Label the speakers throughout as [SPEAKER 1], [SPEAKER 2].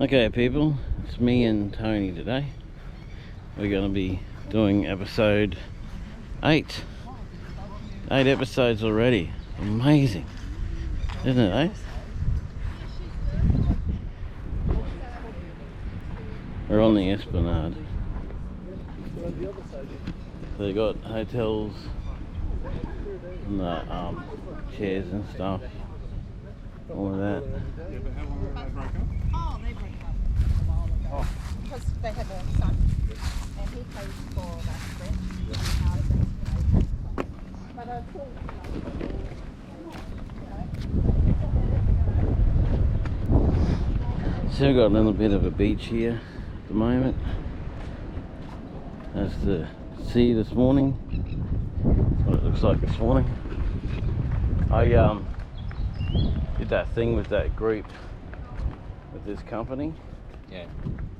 [SPEAKER 1] Okay people, it's me and Tony today. We're going to be doing episode 8. 8 episodes already. Amazing, isn't it, eh? We're on the esplanade. They got hotels and the chairs and stuff. All of that.
[SPEAKER 2] Oh, they break up. Oh. Because they have a son, and he pays for that rent. But I thought,
[SPEAKER 1] So we've got a little bit of a beach here at the moment. That's the sea this morning. That's what it looks like this morning. I did that thing with that group with this company.
[SPEAKER 3] Yeah.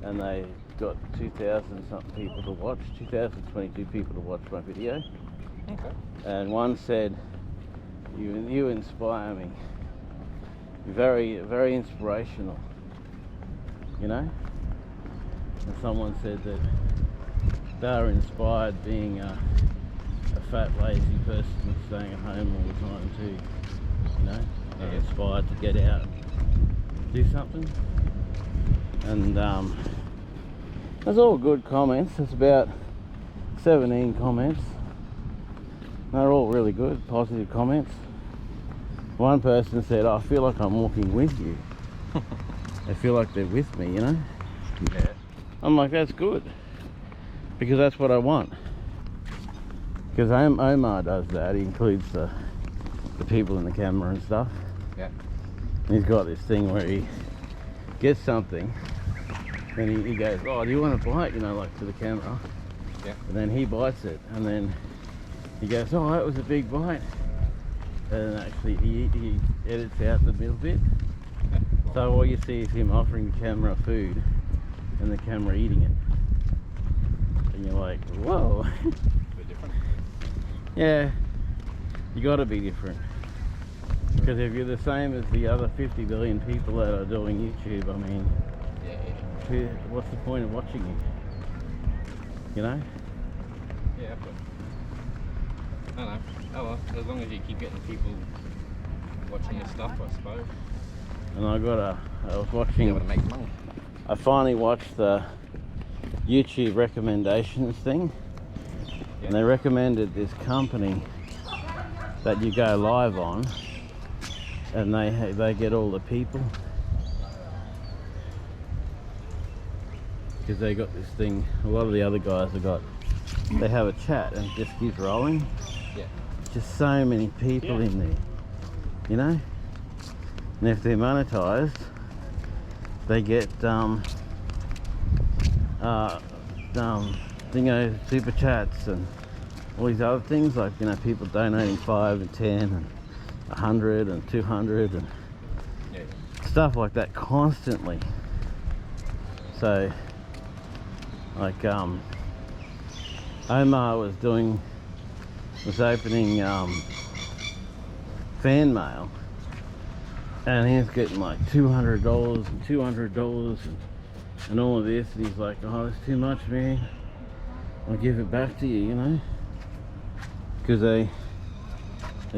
[SPEAKER 1] And they got 2,000 something people to watch, 2,022 people to watch my video.
[SPEAKER 3] Okay. And
[SPEAKER 1] one said, you inspire me. You're very, very inspirational, you know? And someone said that they are inspired being a fat, lazy person staying at home all the time too, you know? They're inspired to get out and do something. And there's all good comments. There's about 17 comments. They're all really good, positive comments. One person said, I feel like I'm walking with you. I feel like they're with me, you know?
[SPEAKER 3] Yeah.
[SPEAKER 1] I'm like, that's good. Because that's what I want. Because Omar does that. He includes the people in the camera and stuff.
[SPEAKER 3] Yeah.
[SPEAKER 1] And he's got this thing where he gets something and he goes, oh, do you want a bite? You know, like to the camera.
[SPEAKER 3] Yeah.
[SPEAKER 1] And then he bites it and then he goes, oh, that was a big bite. And actually he edits out the middle bit.
[SPEAKER 3] Yeah.
[SPEAKER 1] So all you see is him offering the camera food and the camera eating it. And you're like, whoa.
[SPEAKER 3] A bit different.
[SPEAKER 1] Yeah, you gotta be different. Because if you're the same as the other 50 billion people that are doing YouTube, I mean,
[SPEAKER 3] Yeah.
[SPEAKER 1] what's the point of watching you? You know?
[SPEAKER 3] Yeah, but I don't know. Oh well, as long as you keep getting people watching your stuff, I suppose.
[SPEAKER 1] And I was
[SPEAKER 3] You
[SPEAKER 1] watching,
[SPEAKER 3] able to make money.
[SPEAKER 1] I finally watched the YouTube recommendations thing.
[SPEAKER 3] Yeah.
[SPEAKER 1] And they recommended this company that you go live on, and they get all the people, because they got this thing. A lot of the other guys they have a chat and it just keeps rolling.
[SPEAKER 3] Yeah.
[SPEAKER 1] Just so many people in there, you know. And if they're monetized, they get super chats and all these other things, like, you know, people donating 5 and 10 and 100 and 200 and stuff like that constantly. So like Omar was opening fan mail, and he was getting like $200 and $200 and all of this, and he's like, oh, that's too much, man. I'll give it back to you, you know, because they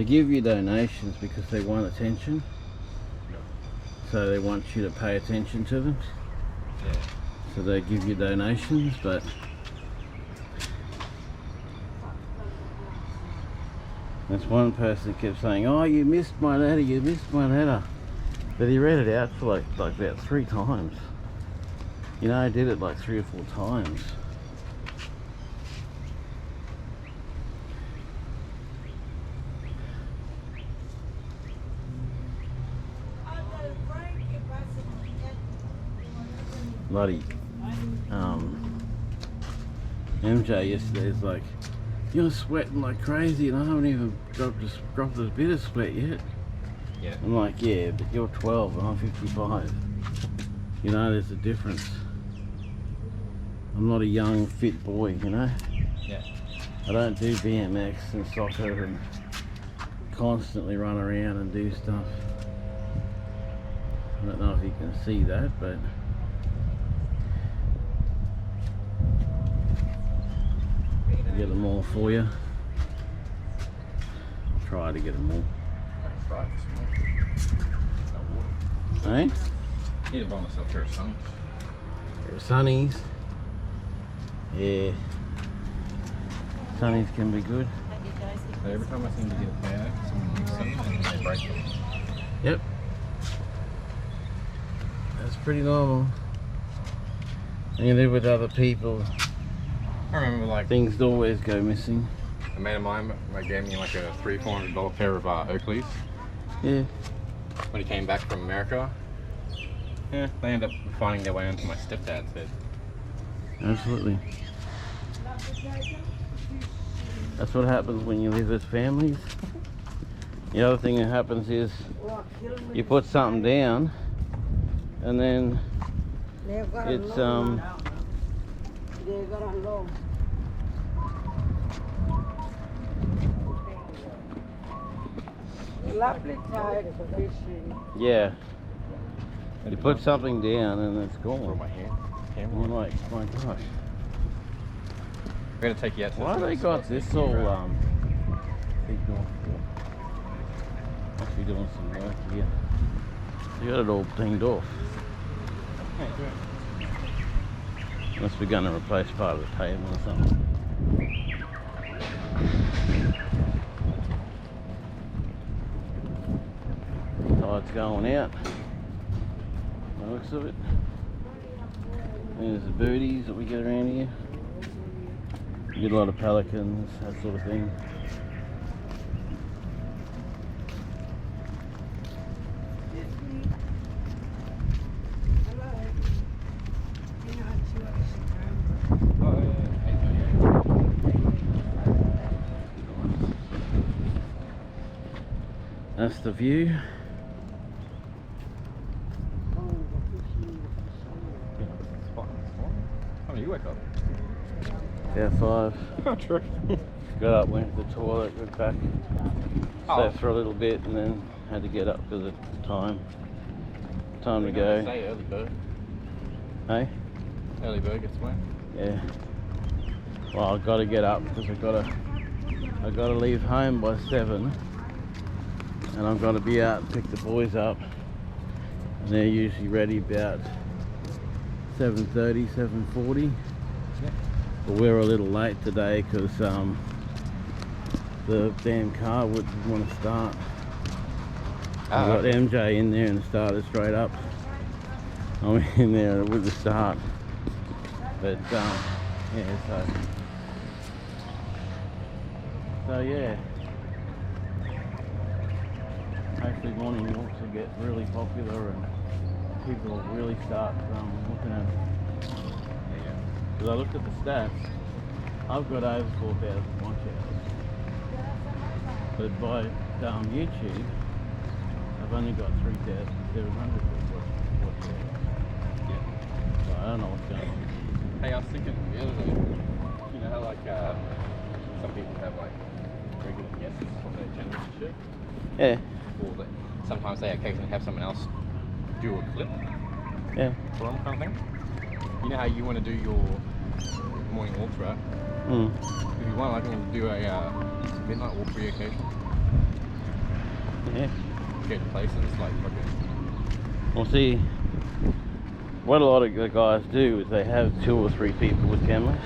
[SPEAKER 1] give you donations because they want attention. So they want you to pay attention to them.
[SPEAKER 3] Yeah.
[SPEAKER 1] So they give you donations, but that's one person kept saying, oh, you missed my letter, you missed my letter. But he read it out for like about 3 times. You know, I did it like 3 or 4 times. Bloody MJ yesterday is like, you're sweating like crazy and I haven't even dropped a bit of sweat yet.
[SPEAKER 3] Yeah.
[SPEAKER 1] I'm like, yeah, but you're 12 and I'm 55. You know, there's a difference. I'm not a young, fit boy, you know?
[SPEAKER 3] Yeah.
[SPEAKER 1] I don't do BMX and soccer and constantly run around and do stuff. I don't know if you can see that, but get them all for you. I'll try to get them all. Hey?
[SPEAKER 3] Need to buy myself a pair of sunnies.
[SPEAKER 1] Pair of sunnies. Yeah. Sunnies can be good.
[SPEAKER 3] So every time I seem to get a pair, someone nicks them and then they break them.
[SPEAKER 1] Yep. That's pretty normal. When you live with other people,
[SPEAKER 3] I remember like
[SPEAKER 1] things always go missing.
[SPEAKER 3] a mate of mine gave me like a $300-400 pair of Oakleys
[SPEAKER 1] Yeah.
[SPEAKER 3] when he came back from America. Yeah, they ended up finding their way onto my stepdad's head.
[SPEAKER 1] Absolutely. That's what happens when you live with families. The other thing that happens is you put something down and then it's
[SPEAKER 4] Lovely tide fishing.
[SPEAKER 1] yeah. You put something down and it's
[SPEAKER 3] Or
[SPEAKER 1] gone.
[SPEAKER 3] my hand.
[SPEAKER 1] And
[SPEAKER 3] Camera.
[SPEAKER 1] you're like, my gosh.
[SPEAKER 3] We're gonna take you out to
[SPEAKER 1] Why
[SPEAKER 3] the
[SPEAKER 1] they got this all big door for? Must be doing some work here. You got it all cleaned off. Must be going to replace part of the table or something. Tide's going out. By the looks of it. There's the birdies that we get around here. You get a lot of pelicans, that sort of thing. That's the view.
[SPEAKER 3] Oh, you wake up.
[SPEAKER 1] About 5.
[SPEAKER 3] Oh, true.
[SPEAKER 1] Got up, went to the toilet, went back,
[SPEAKER 3] Oh.
[SPEAKER 1] slept for a little bit, and then had to get up because of time. Time to go.
[SPEAKER 3] Say early bird.
[SPEAKER 1] Hey?
[SPEAKER 3] Early bird gets away.
[SPEAKER 1] Yeah. Well, I've got to get up because I gotta leave home by 7, and I've got to be out and pick the boys up, and they're usually ready about 7:30, 7:40.
[SPEAKER 3] Yeah.
[SPEAKER 1] But we're a little late today because the damn car wouldn't want to start. I got MJ in there and it started straight up. I'm in there and it wouldn't start. But yeah, so yeah. Hopefully morning walks will get really popular and people will really start looking at it. Because I looked at the stats, I've got over 4,000 watch hours. But by YouTube, I've only got 3,700 watch hours.
[SPEAKER 3] Yeah.
[SPEAKER 1] So I don't know what's going on.
[SPEAKER 3] Hey, I was thinking the other day, you know how like some people have like regular guests on their channels and shit?
[SPEAKER 1] Yeah,
[SPEAKER 3] Or that sometimes they occasionally have someone else do a clip
[SPEAKER 1] yeah.
[SPEAKER 3] for them kind of thing? You know how you want to do your morning walks, right?
[SPEAKER 1] Mm.
[SPEAKER 3] If you want, I can do a midnight walk for you occasionally.
[SPEAKER 1] Yeah.
[SPEAKER 3] Get to places like fucking.
[SPEAKER 1] Well, see, what a lot of the guys do is they have 2 or 3 people with cameras,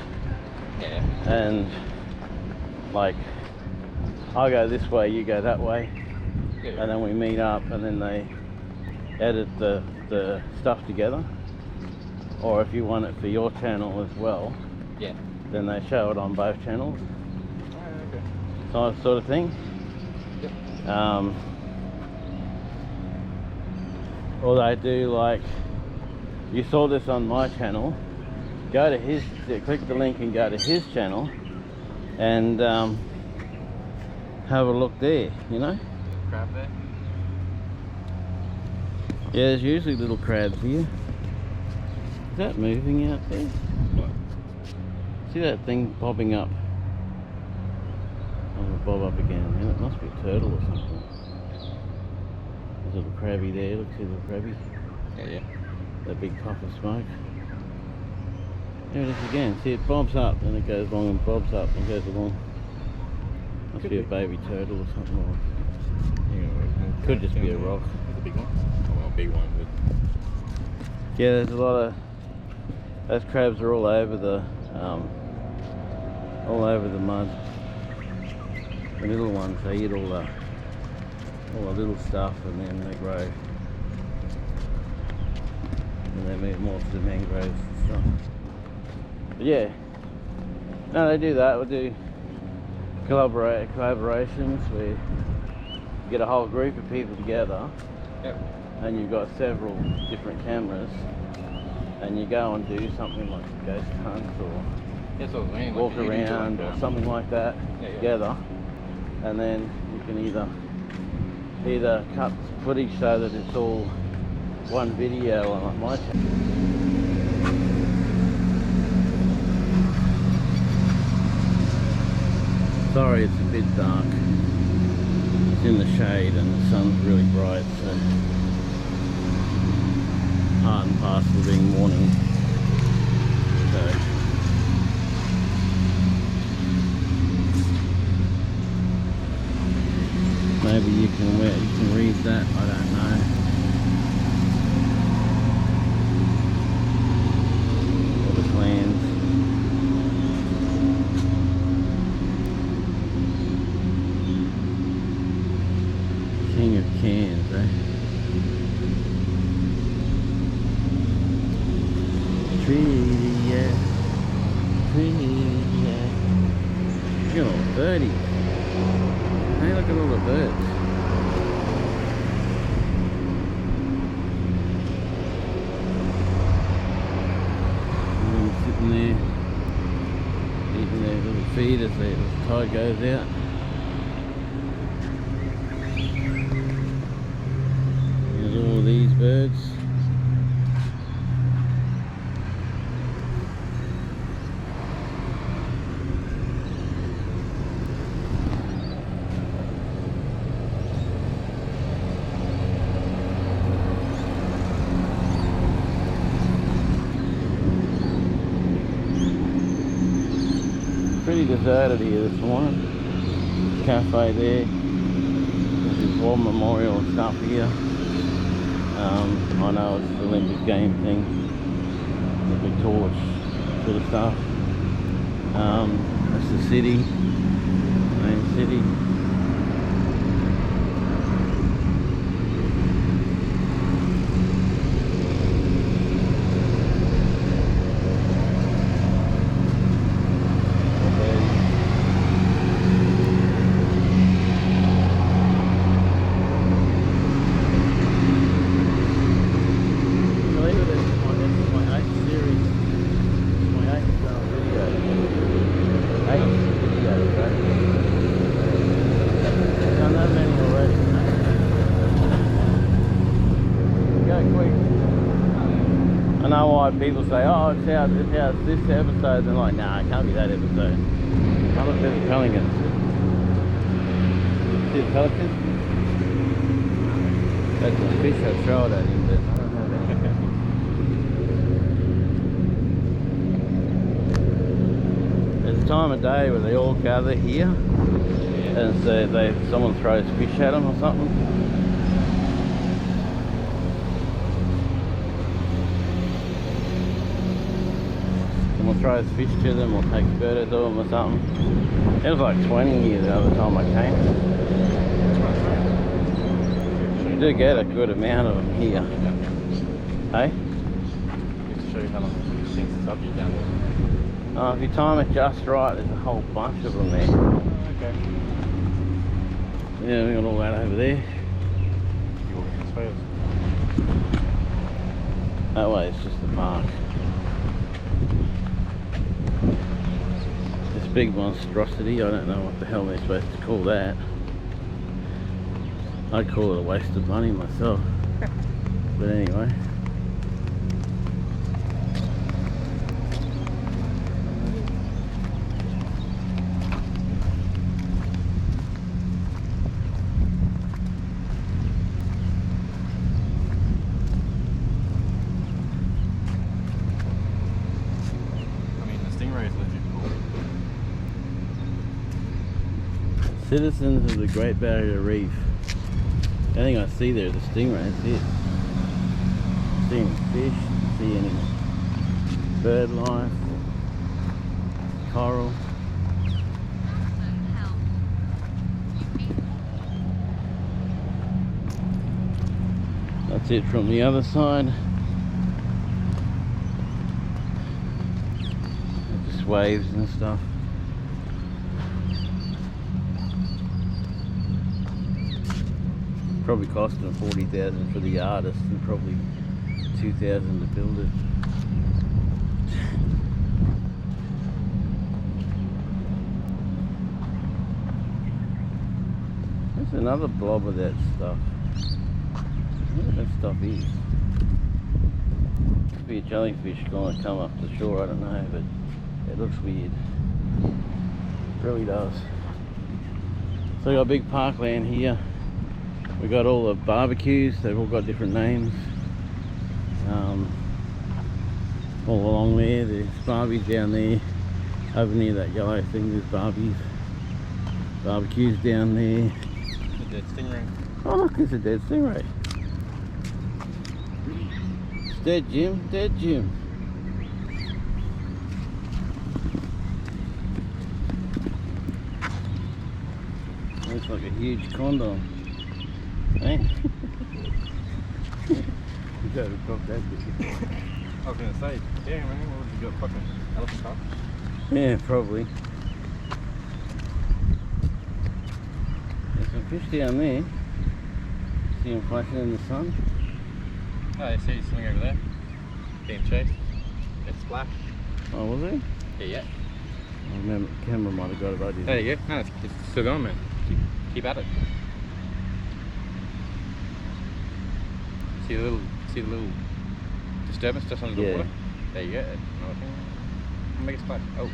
[SPEAKER 3] Yeah.
[SPEAKER 1] and like, I go this way, you go that way,
[SPEAKER 3] Yeah.
[SPEAKER 1] and then we meet up, and then they edit the stuff together. Or if you want it for your channel as well,
[SPEAKER 3] Yeah.
[SPEAKER 1] then they show it on both channels,
[SPEAKER 3] Oh, okay.
[SPEAKER 1] sort of thing.
[SPEAKER 3] Yep.
[SPEAKER 1] Or they do like, you saw this on my channel, go to his, click the link and go to his channel and have a look there, you know?
[SPEAKER 3] Crab there.
[SPEAKER 1] Yeah, there's usually little crabs here. Is that moving out there?
[SPEAKER 3] What?
[SPEAKER 1] See that thing bobbing up? Oh, it'll bob up again. Man, it must be a turtle or something. There's a little crabby there. Look, see the little crabby.
[SPEAKER 3] Yeah, yeah.
[SPEAKER 1] That big puff of smoke. There it is again. See, it bobs up and it goes along and bobs up and goes along. Must
[SPEAKER 3] Could
[SPEAKER 1] be a
[SPEAKER 3] be.
[SPEAKER 1] baby turtle or something. Or
[SPEAKER 3] Yeah,
[SPEAKER 1] could just be a rock.
[SPEAKER 3] It's a big one. Oh, well, a big one. But
[SPEAKER 1] Yeah, there's a lot of those crabs are all over the mud. The little ones, they eat all the little stuff, and then they grow, and they move more to the mangroves and stuff. But yeah, no, they do that. We do collaborations where you get a whole group of people together.
[SPEAKER 3] yep.
[SPEAKER 1] And you've got several different cameras, and you go and do something like a ghost hunt or
[SPEAKER 3] That's what I mean.
[SPEAKER 1] walk
[SPEAKER 3] like, you can do
[SPEAKER 1] around
[SPEAKER 3] like,
[SPEAKER 1] or something like that
[SPEAKER 3] yeah.
[SPEAKER 1] together, and then you can either cut footage so that it's all one video on my channel. Sorry, it's a bit dark. It's in the shade and the sun's really bright, so part and parcel of being morning. So maybe you can read that, I don't know. All the clans. King of cans, eh? Trivia, trivia. Look at all the birdies. Hey, look at all the birds. And sitting there, eating their little feed as the tide goes out. There's all these birds. Pretty deserted here this morning. Cafe there. This is War Memorial stuff here. I know it's the Olympic game thing. The big torch sort of stuff. That's the city. Main city. I know why people say, oh, it's out this episode, and like, nah, it can't be that episode. I look at the pelicans. See the pelicans? That's a fish I've thrown at him, but I don't have any. There's a time of day where they all gather here, and so someone throws fish at them or something. Someone throws fish to them or takes photos of them or something. It was like 20 years the other time I came. You do get a good amount of them here. Hey?
[SPEAKER 3] Just to show you how long it sinks the subject down there.
[SPEAKER 1] If you time it just right, there's a whole bunch of them there.
[SPEAKER 3] Okay.
[SPEAKER 1] Yeah, we got all that over there.
[SPEAKER 3] You walk in space.
[SPEAKER 1] That way it's just the park. This big monstrosity, I don't know what the hell they're supposed to call that. I'd call it a waste of money myself. But anyway. Citizens of the Great Barrier Reef. The only thing I see there is a stingray, that's it. See any fish, see any bird life, coral. That's it from the other side. Just waves and stuff. Probably cost them $40,000 for the artist and probably $2,000 to build it. There's another blob of that stuff. What that stuff is. Could be a jellyfish going to come up the shore, I don't know, but it looks weird. It really does. So we got a big parkland here. We got all the barbecues, they've all got different names. All along there, there's Barbies down there. Over near that yellow thing, there's Barbies. Barbecues down there.
[SPEAKER 3] The dead stingray.
[SPEAKER 1] Oh look, there's a dead stingray. It's dead, Jim. Dead, Jim. Looks like a huge condom. Hey? You gotta drop that bit.
[SPEAKER 3] I was gonna say, yeah man, what would you got, fucking elephant tusk?
[SPEAKER 1] Yeah, probably. There's some fish down there. See them flashing in the sun?
[SPEAKER 3] Oh, I see something over there. Being chased. It's splash.
[SPEAKER 1] Oh, was it?
[SPEAKER 3] Yeah.
[SPEAKER 1] I remember the camera might have got it, but I didn't.
[SPEAKER 3] There you go. No, it's still going, man. Keep at it. See the little disturbance just under the
[SPEAKER 1] Yeah.
[SPEAKER 3] water? There you go. Another thing. Make a splash. Oh.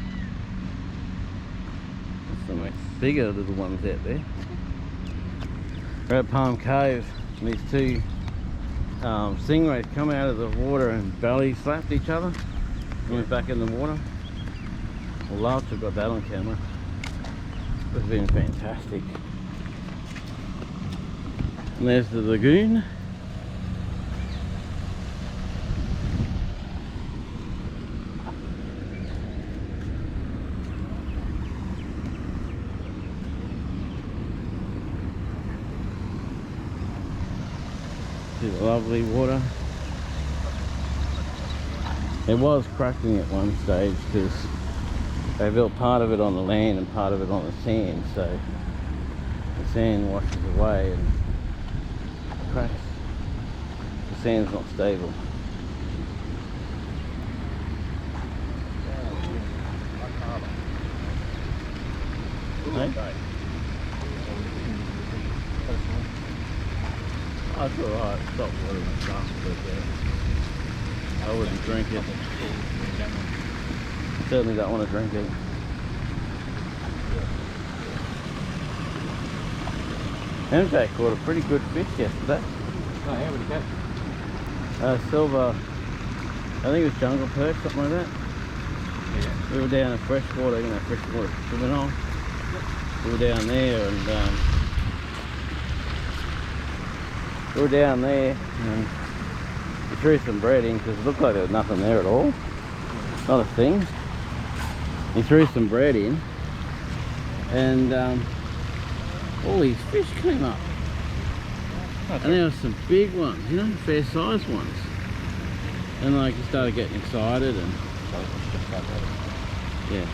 [SPEAKER 1] There's some bigger little ones out there. We're at Palm Cove, and these two stingrays come out of the water and belly slapped each other and went back in the water. Well, last I got that on camera. It's been fantastic. And there's the lagoon. See the lovely water. It was cracking at one stage because they built part of it on the land and part of it on the sand, so the sand washes away and cracks. The sand's not stable. Hey? That's alright, stop water and stuff, but I wouldn't drink it. Certainly don't want to drink it. MJ caught a pretty good fish yesterday.
[SPEAKER 3] Oh yeah, what did you catch?
[SPEAKER 1] Silver, I think it was jungle perch, something like that.
[SPEAKER 3] Yeah.
[SPEAKER 1] We were down in freshwater, you know, freshwater swimming hole. We were down there and we threw some bread in because it looked like there was nothing there at all. Not a thing. He threw some bread in and all these fish came up. And there were some big ones, you know, fair sized ones. And like he started getting excited and yeah.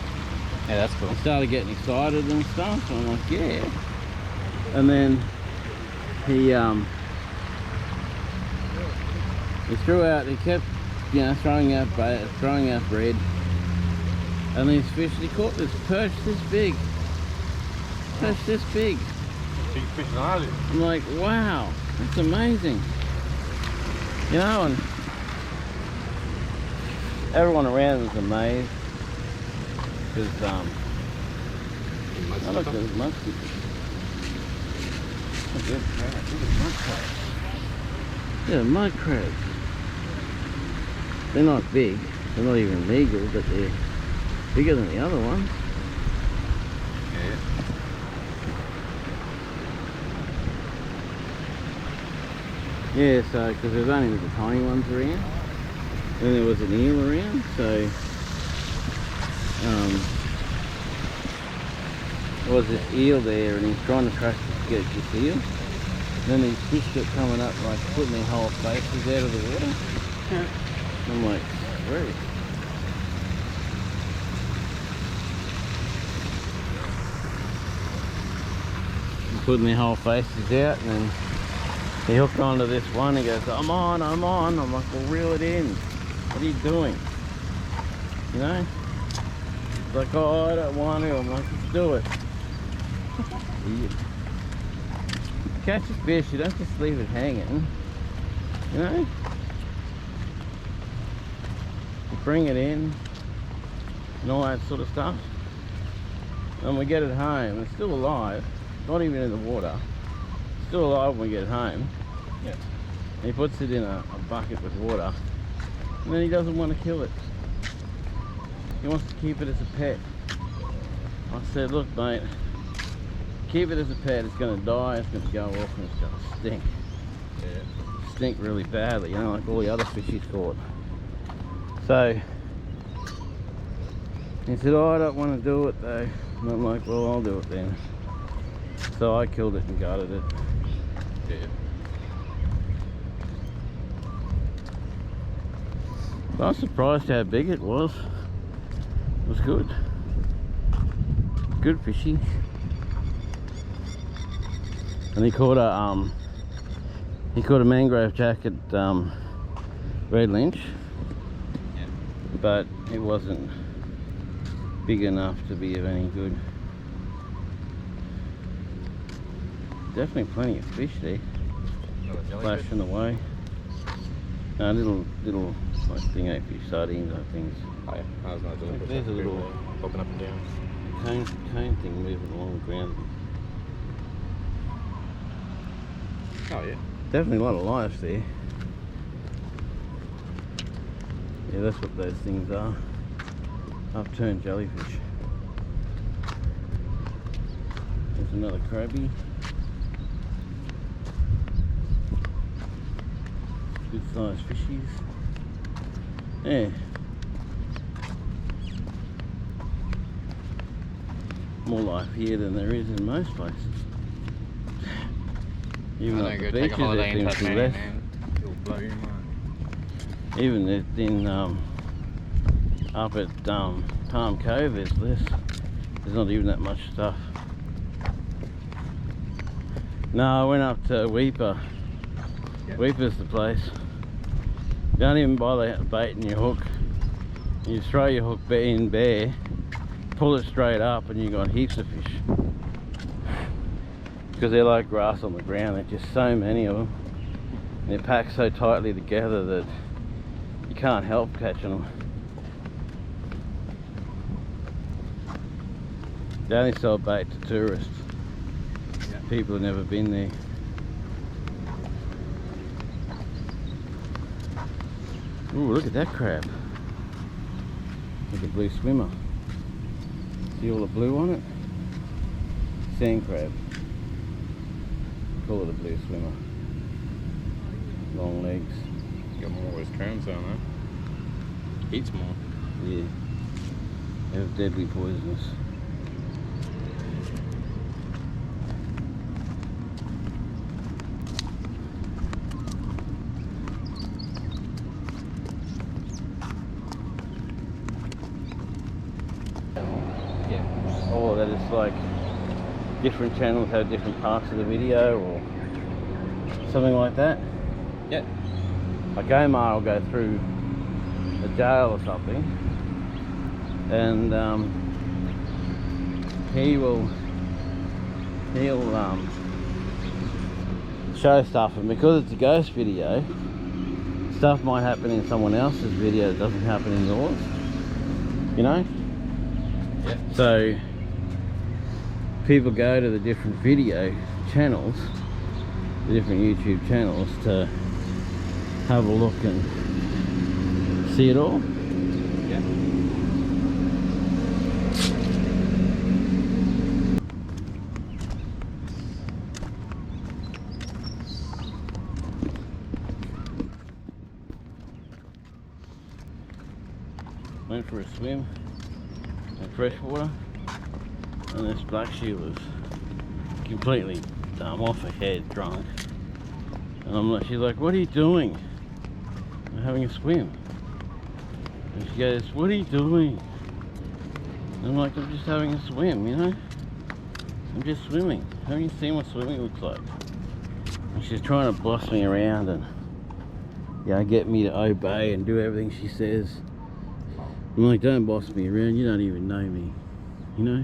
[SPEAKER 3] Yeah, that's cool.
[SPEAKER 1] I started getting excited and stuff, so I'm like, yeah. And then he threw out, he kept, you know, throwing out bread. And these fish, he caught this perch this big. Perch this big.
[SPEAKER 3] Big fish in Ireland.
[SPEAKER 1] I'm like, wow, that's amazing. You know, and everyone around was amazed. Because, I looked at the musky. Look at mud crabs. Yeah, mud crabs. They're not big. They're not even legal, but they're bigger than the other ones.
[SPEAKER 3] Yeah.
[SPEAKER 1] Yeah, so because there's only the tiny ones around, and there was an eel around, so there was this eel there, and he's trying to track to get this eel. Then these fish kept coming up, like putting their whole faces out of the water.
[SPEAKER 4] Yeah.
[SPEAKER 1] I'm like, sweet. Putting their whole faces out, and then he hooked onto this one. He goes, I'm on. I'm like, well, reel it in. What are you doing? You know? He's like, oh, I don't want to. I'm like, let's do it. You catch a fish, you don't just leave it hanging. You know? You bring it in and all that sort of stuff. And we get it home. It's still alive. Not even in the water. It's still alive when we get it home.
[SPEAKER 3] Yeah.
[SPEAKER 1] And he puts it in a bucket with water. And then he doesn't want to kill it. He wants to keep it as a pet. I said, look mate, keep it as a pet, it's going to die, it's going to go off, and it's going to stink.
[SPEAKER 3] Yeah.
[SPEAKER 1] Stink really badly, you know, like all the other fish he's caught. So, he said, oh, I don't want to do it though. And I'm like, well, I'll do it then. So I killed it and gutted it.
[SPEAKER 3] Yeah.
[SPEAKER 1] I was surprised how big it was. It was good. Good fishy. And he caught a mangrove jacket red lynch.
[SPEAKER 3] Yeah.
[SPEAKER 1] But it wasn't big enough to be of any good. Definitely plenty of fish there.
[SPEAKER 3] Another jellyfish.
[SPEAKER 1] Flashing away. No, little like stingray fish, sardines, I think.
[SPEAKER 3] Oh yeah, that was not jellyfish.
[SPEAKER 1] There's a little
[SPEAKER 3] popping up and down.
[SPEAKER 1] cone thing moving along the ground.
[SPEAKER 3] Oh yeah.
[SPEAKER 1] Definitely a lot of life there. Yeah, that's what those things are. Upturned jellyfish. There's another crabby. Good sized fishies. Yeah. More life here than there is in most places. Even
[SPEAKER 3] I
[SPEAKER 1] up
[SPEAKER 3] know,
[SPEAKER 1] the
[SPEAKER 3] go take a
[SPEAKER 1] beaches there
[SPEAKER 3] holiday in
[SPEAKER 1] seems to be
[SPEAKER 3] Tasmania,
[SPEAKER 1] less.
[SPEAKER 3] man. It'll blow your mind.
[SPEAKER 1] Even in up at Palm Cove there's less. There's not even that much stuff. No, I went up to Weeper.
[SPEAKER 3] Yeah.
[SPEAKER 1] Weeper's the place. Don't even bother baiting your hook. You throw your hook in bare, pull it straight up, and you got heaps of fish. Because they're like grass on the ground. There's just so many of them. And they're packed so tightly together that you can't help catching them. They only sell bait to tourists.
[SPEAKER 3] Yeah.
[SPEAKER 1] People have never been there. Ooh, look at that crab. Like a blue swimmer. See all the blue on it? Sand crab. Call it a blue swimmer. Long legs.
[SPEAKER 3] Got more of his terms on there. Eats more.
[SPEAKER 1] Yeah. They're deadly poisonous.
[SPEAKER 3] Yeah.
[SPEAKER 1] Or that it's like different channels have different parts of the video or something like that.
[SPEAKER 3] Yeah.
[SPEAKER 1] Like Omar will go through a jail or something, and he'll show stuff, and because it's a ghost video, stuff might happen in someone else's video that doesn't happen in yours, you know?
[SPEAKER 3] Yeah.
[SPEAKER 1] So people go to the different video channels, the different YouTube channels, to have a look and see it all.
[SPEAKER 3] Yeah.
[SPEAKER 1] went for a swim in freshwater, and this black she was completely off her head, drunk. And I'm like, she's like, what are you doing? I'm having a swim. And she goes, what are you doing? And I'm like, I'm just having a swim, you know? I'm just swimming. Haven't you seen what swimming looks like? And she's trying to boss me around and, you know, get me to obey and do everything she says. I'm like, don't boss me around, you don't even know me, you know?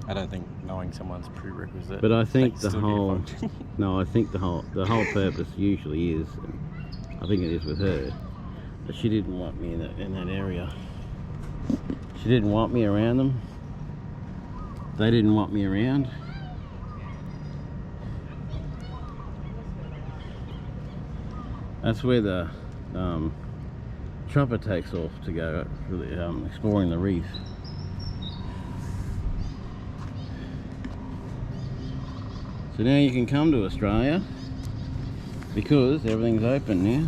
[SPEAKER 3] I don't think knowing someone's prerequisite.
[SPEAKER 1] But I think
[SPEAKER 3] They
[SPEAKER 1] the
[SPEAKER 3] still need to
[SPEAKER 1] whole,
[SPEAKER 3] function.
[SPEAKER 1] no, I think the whole purpose usually is, and I think it is with her, that she didn't want me in that area. She didn't want me around them. They didn't want me around. That's where the chopper takes off to go for the, exploring the reef. So now you can come to Australia because everything's open now.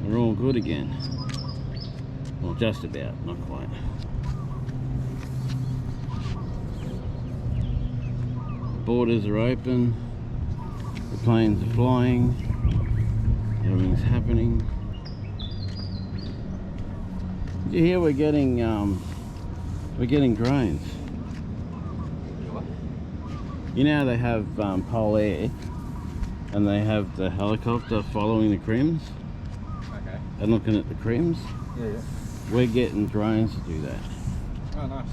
[SPEAKER 1] We're all good again. Well, just about, not quite. Borders are open. The planes are flying. Everything's happening. Did you hear we're getting drones? You know how they have Pole Air and they have the helicopter following the crims
[SPEAKER 3] Okay.
[SPEAKER 1] and looking at the crims?
[SPEAKER 3] Yeah.
[SPEAKER 1] We're getting drones to do that.
[SPEAKER 3] Oh, nice.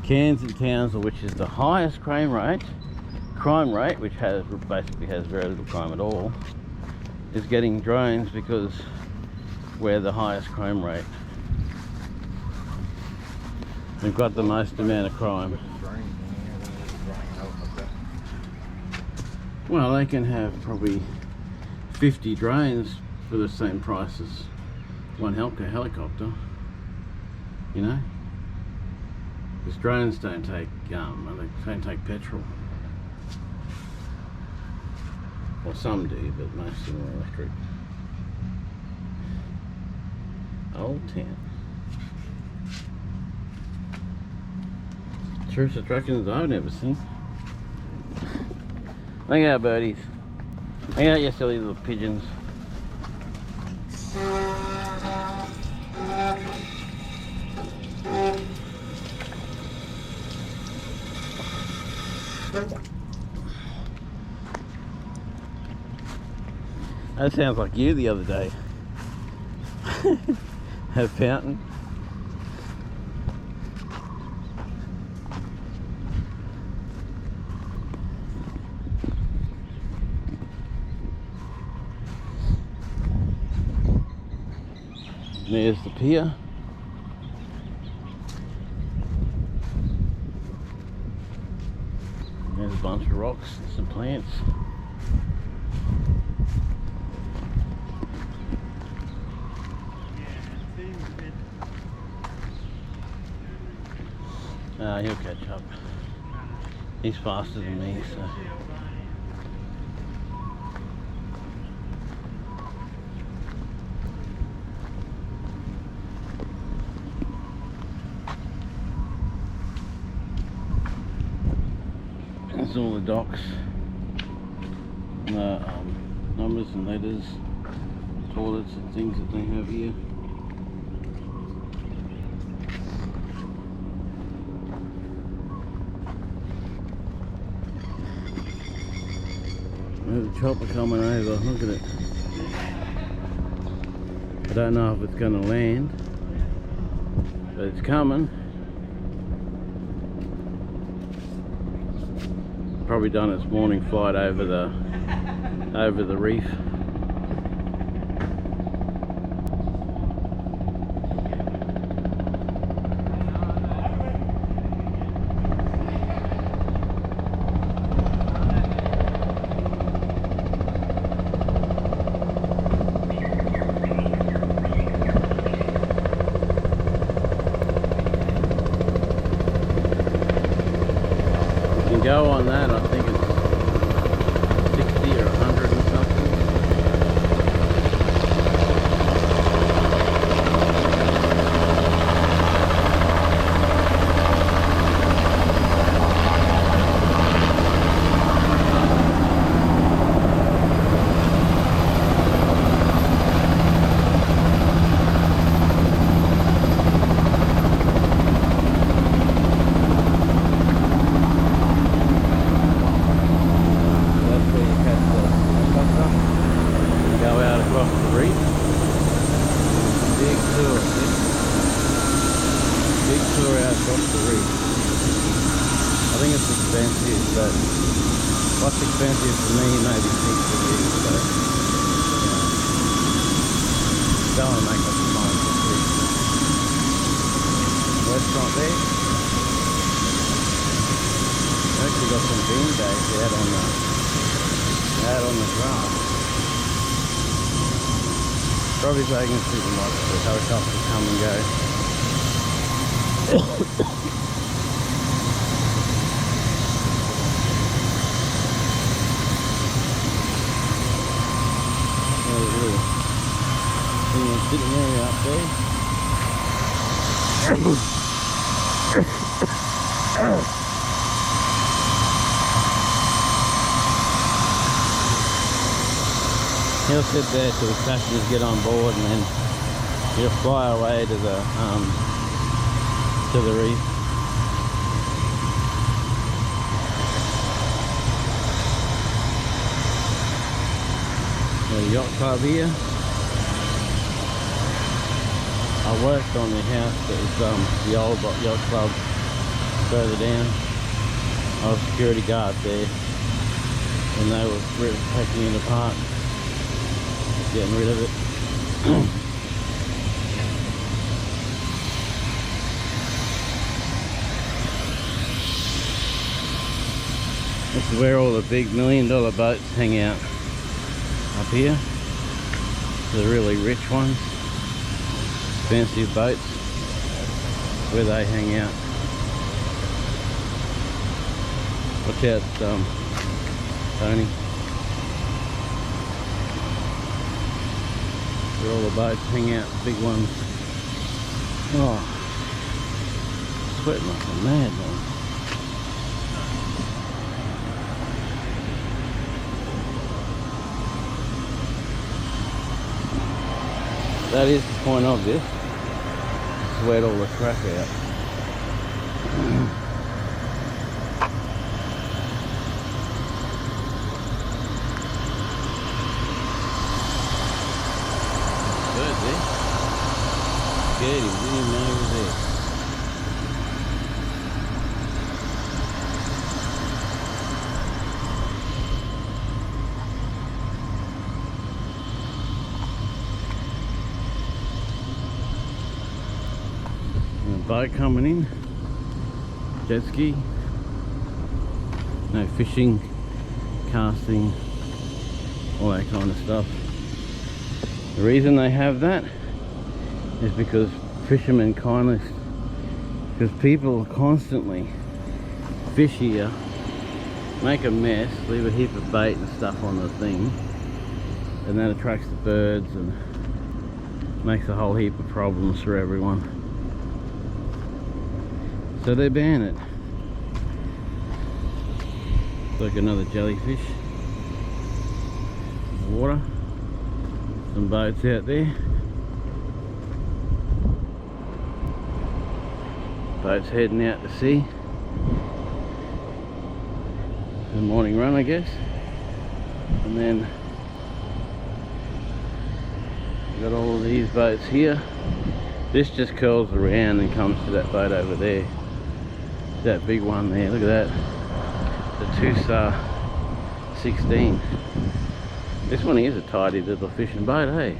[SPEAKER 1] Cairns and Townsville, which is the highest crime rate, which basically has very little crime at all, is getting drones because we're the highest crime rate. We've got the most amount of crime. Well, they can have probably 50 drones for the same price as one helicopter, you know? Because drones don't take petrol. Well, some do, but most of them are electric. Old Town. Tourist attractions I've never seen. Hang out, birdies. Hang out, you silly little pigeons. That sounds like you the other day. Have fountain. There's the pier. There's a bunch of rocks and some plants. He'll catch up. He's faster than me, so. That's all the docks, numbers and letters, toilets and things that they have here. There's a chopper coming over, look at it. I don't know if it's going to land, but it's coming. Probably done its morning flight over the reef. Go on that, I think it's 60 or 100 and something. it's expensive, but what's expensive for me may be cheap for you, so you know, don't want to make up your mind for free. Restaurant there. Actually got some bean bags out on the grass. Probably taking us through the watch the helicopter come and go. Sitting area up there. He'll sit there till the passengers get on board, and then he'll fly away to the reef. The yacht club here. I worked on the house that was the old yacht club further down. I was security guard there, and they were taking it apart, getting rid of it. This is where all the big $1 million boats hang out, up here. The really rich ones, expensive boats, where they hang out. Watch out, Tony. Where all the boats hang out, the big ones. Oh, sweating like a madman. That is the point of this. Sweat all the crap out. Bird there. Scared him, didn't even know he was there. Boat coming in, jet ski, no fishing, casting, all that kind of stuff. The reason they have that is because fishermen kindness, because people constantly fish here, make a mess, leave a heap of bait and stuff on the thing, and that attracts the birds and makes a whole heap of problems for everyone. So they ban it. It's like another jellyfish. Water. Some boats out there. Boats heading out to sea. The morning run, I guess. And then we've got all of these boats here. This just curls around and comes to that boat over there. That big one there, look at that, the Tusa 16. This one is a tidy little fishing boat, hey?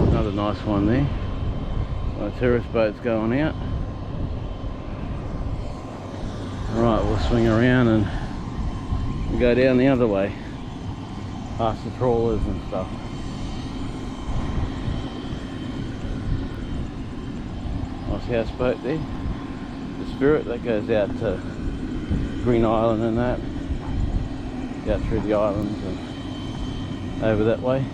[SPEAKER 1] Another nice one there. My tourist boat's going out. Alright, we'll swing around and we'll go down the other way, past the trawlers and stuff. Nice houseboat there. The Spirit that goes out to Green Island and that. Out through the islands and over that way.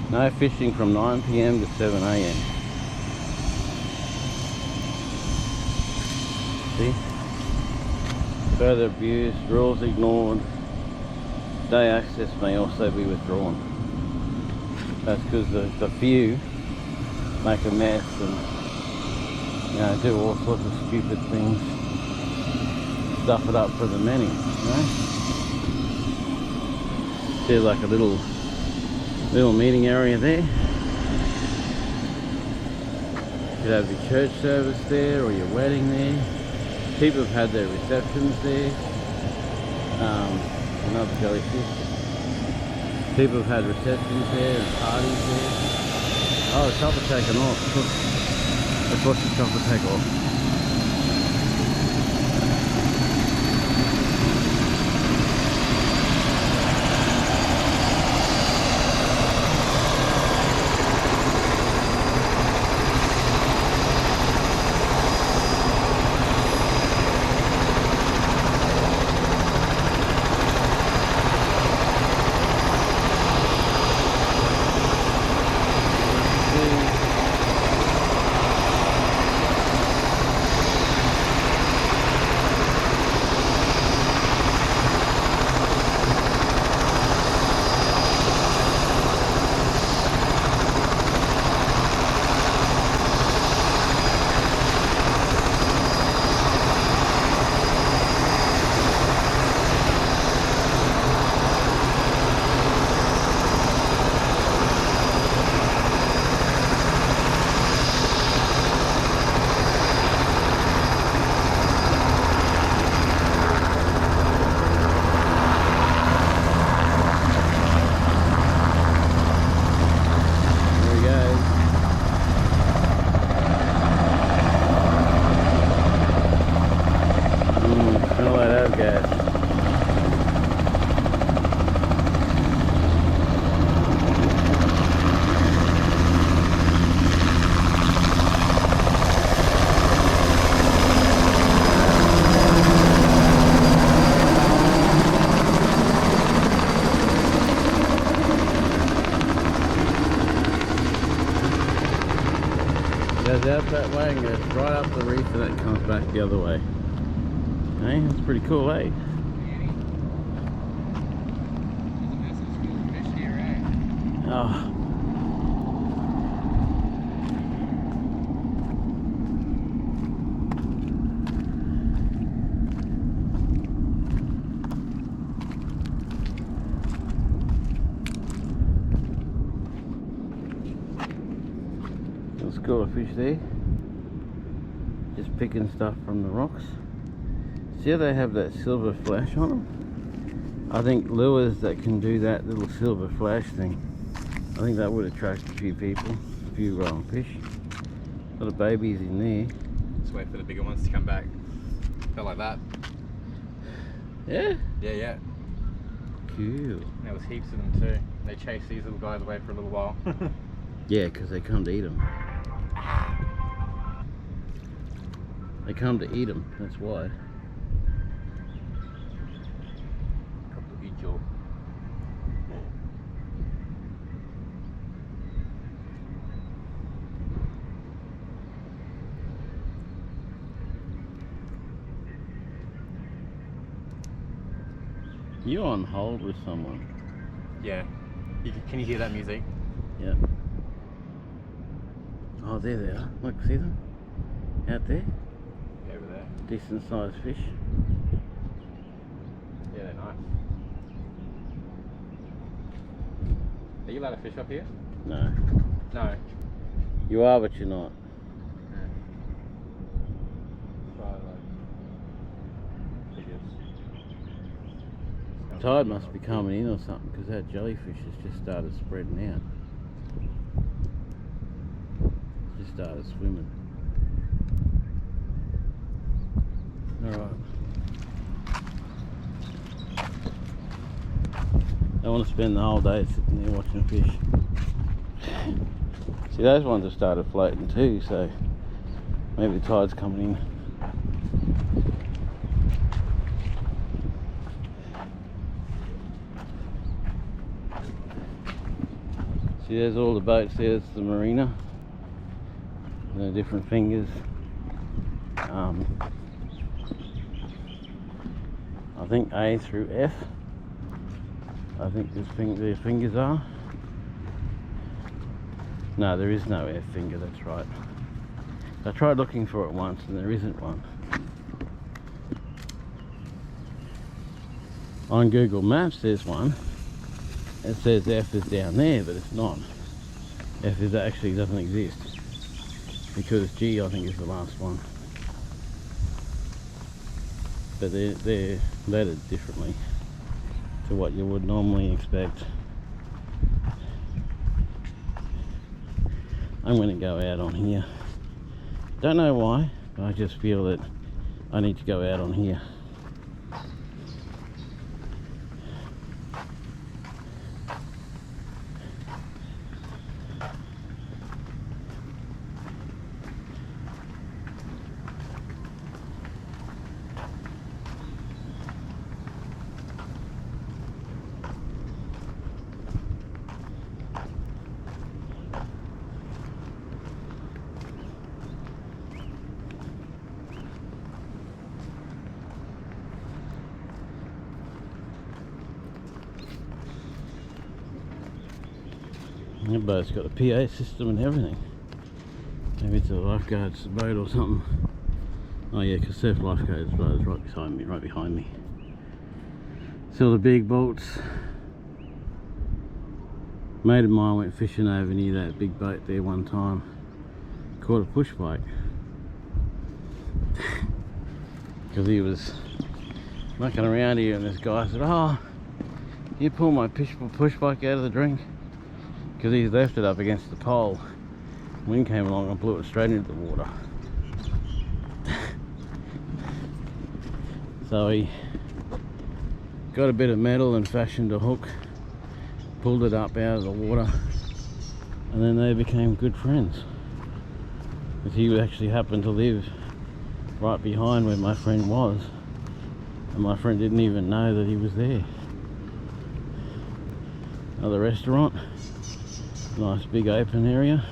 [SPEAKER 1] No fishing from 9 PM to 7 AM. See? Further abused, rules ignored. Day access may also be withdrawn. That's because the few make a mess and, you know, do all sorts of stupid things, stuff it up for the many, you know. See like a little meeting area there. You could have your church service there or your wedding there. People have had their receptions there. Another jellyfish. People have had receptions there and parties there. Oh, the chopper taken off. Let's watch the chopper take off. Goes out that way and goes right up the reef and then comes back the other way. Hey, that's pretty cool, eh? Oh. School of fish there, just picking stuff from the rocks. See how they have that silver flash on them? I think lures that can do that little silver flash thing, I think that would attract a few people, a few fish. A lot of babies in there.
[SPEAKER 3] Just wait for the bigger ones to come back. Felt like that.
[SPEAKER 1] Yeah?
[SPEAKER 3] Yeah.
[SPEAKER 1] Cool.
[SPEAKER 3] There was heaps of them too. They chased these little guys away for a little while.
[SPEAKER 1] Yeah, because they come to eat them. They come to eat them, that's why.
[SPEAKER 3] Come to eat you.
[SPEAKER 1] You're on hold with someone.
[SPEAKER 3] Yeah. Can you hear that music?
[SPEAKER 1] Yeah. Oh, there they are. Look, see them? Out there?
[SPEAKER 3] Yeah, over there.
[SPEAKER 1] Decent sized fish.
[SPEAKER 3] Yeah, they're nice. Are you allowed to fish up here?
[SPEAKER 1] No.
[SPEAKER 3] No.
[SPEAKER 1] You are, but you're not. Tide must be coming in or something, because that jellyfish has just started spreading out. Just started swimming. Alright. I want to spend the whole day sitting there watching fish. See, those ones have started floating too, so maybe the tide's coming in. See, there's all the boats there. It's the marina. The different fingers. I think A through F. I think their fingers are. No, there is no F finger, that's right. I tried looking for it once and there isn't one. On Google Maps there's one. it says F is down there, but it's not. F is actually doesn't exist, because G I think is the last one. But they're lettered differently to what you would normally expect. I'm going to go out on here. Don't know why, but I just feel that I need to go out on here. The boat's got a PA system and everything. Maybe it's a lifeguard's boat or something. Oh yeah, because surf lifeguard's boat is right behind me. So the big boats. Mate of mine went fishing over near that big boat there one time. Caught a push bike. Because he was mucking around here and this guy said, "Oh, you pull my push bike out of the drink?" Because he left it up against the pole. Wind came along and blew it straight into the water. So he got a bit of metal and fashioned a hook, pulled it up out of the water, and then they became good friends. Because he actually happened to live right behind where my friend was, and my friend didn't even know that he was there. Another restaurant. Nice big open area.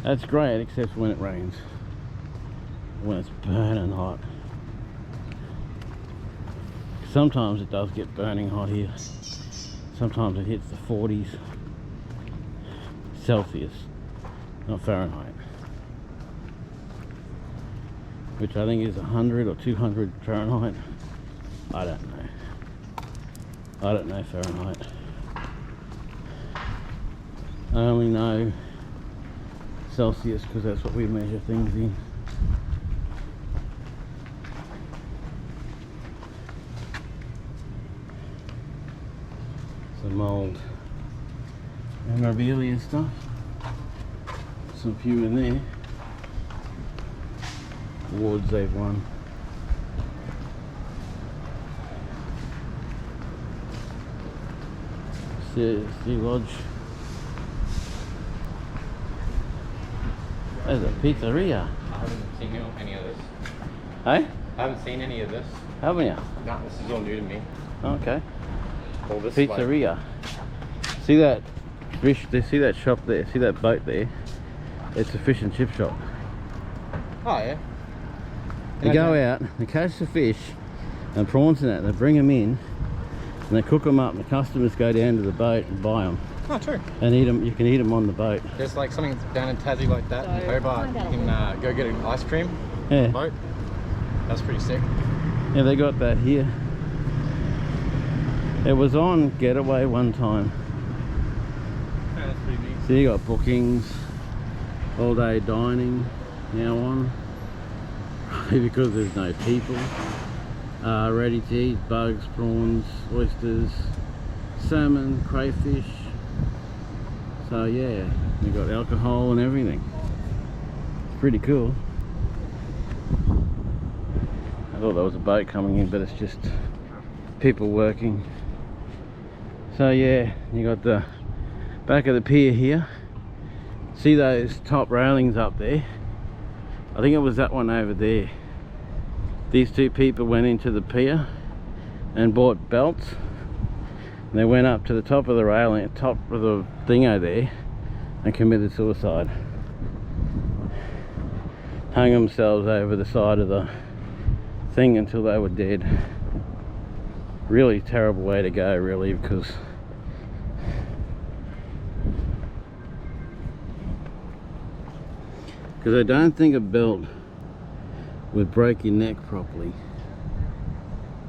[SPEAKER 1] That's great, except when it rains. When it's burning hot. Sometimes it does get burning hot here. Sometimes it hits the 40s Celsius, not Fahrenheit. Which I think is 100 or 200 Fahrenheit. I don't know. I don't know Fahrenheit. I only know Celsius because that's what we measure things in. Some old memorabilia and stuff. Some few in there. Awards they've won. Sea Lodge. There's a pizzeria.
[SPEAKER 3] I haven't seen any of this.
[SPEAKER 1] Hey?
[SPEAKER 3] I haven't seen any of this.
[SPEAKER 1] Haven't you?
[SPEAKER 3] No, this is all new to me.
[SPEAKER 1] Okay.
[SPEAKER 3] Well, this
[SPEAKER 1] Pizzeria. See that fish? See that shop there? See that boat there? It's a fish and chip shop.
[SPEAKER 3] Oh yeah.
[SPEAKER 1] They go out, they catch the fish and prawns and that. They bring them in and they cook them up. And the customers go down to the boat and buy them.
[SPEAKER 3] Oh, true.
[SPEAKER 1] And eat them. You can eat them on the boat.
[SPEAKER 3] There's like something down in Tassie like that in Hobart. You can go get an ice cream on
[SPEAKER 1] Yeah.
[SPEAKER 3] the boat. That's pretty sick.
[SPEAKER 1] Yeah, they got that here. It was on Getaway one time.
[SPEAKER 3] Yeah, that's pretty neat.
[SPEAKER 1] So you got bookings, all day dining now on. Because there's no people. Ready to eat, bugs, prawns, oysters, salmon, crayfish. So yeah, we got alcohol and everything. It's pretty cool. I thought there was a boat coming in, but it's just people working. So yeah, you got the back of the pier here. See those top railings up there? I think it was that one over there. These two people went into the pier and bought belts. And they went up to the top of the railing, top of the thingo there, and committed suicide. Hung themselves over the side of the thing until they were dead. Really terrible way to go, really, because I don't think a belt would break your neck properly.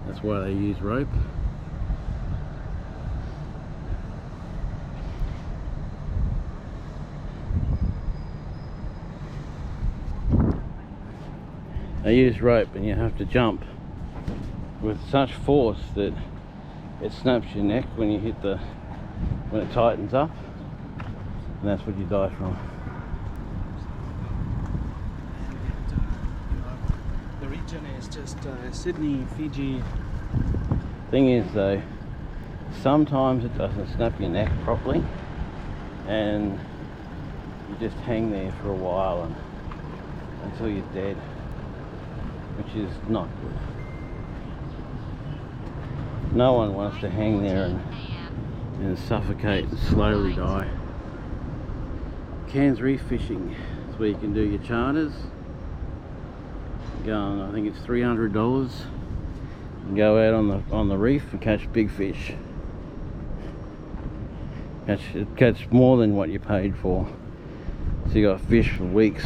[SPEAKER 1] That's why they use rope. They use rope and you have to jump with such force that it snaps your neck when you hit when it tightens up, and that's what you die from.
[SPEAKER 5] The region is just Sydney, Fiji.
[SPEAKER 1] Thing is though, sometimes it doesn't snap your neck properly and you just hang there for a while until you're dead, which is not good. No one wants to hang there and suffocate and slowly die. Cairns Reef fishing is where you can do your charters. Go on, I think it's $300. And go out on the reef and catch big fish. Catch more than what you paid for. So you got fish for weeks.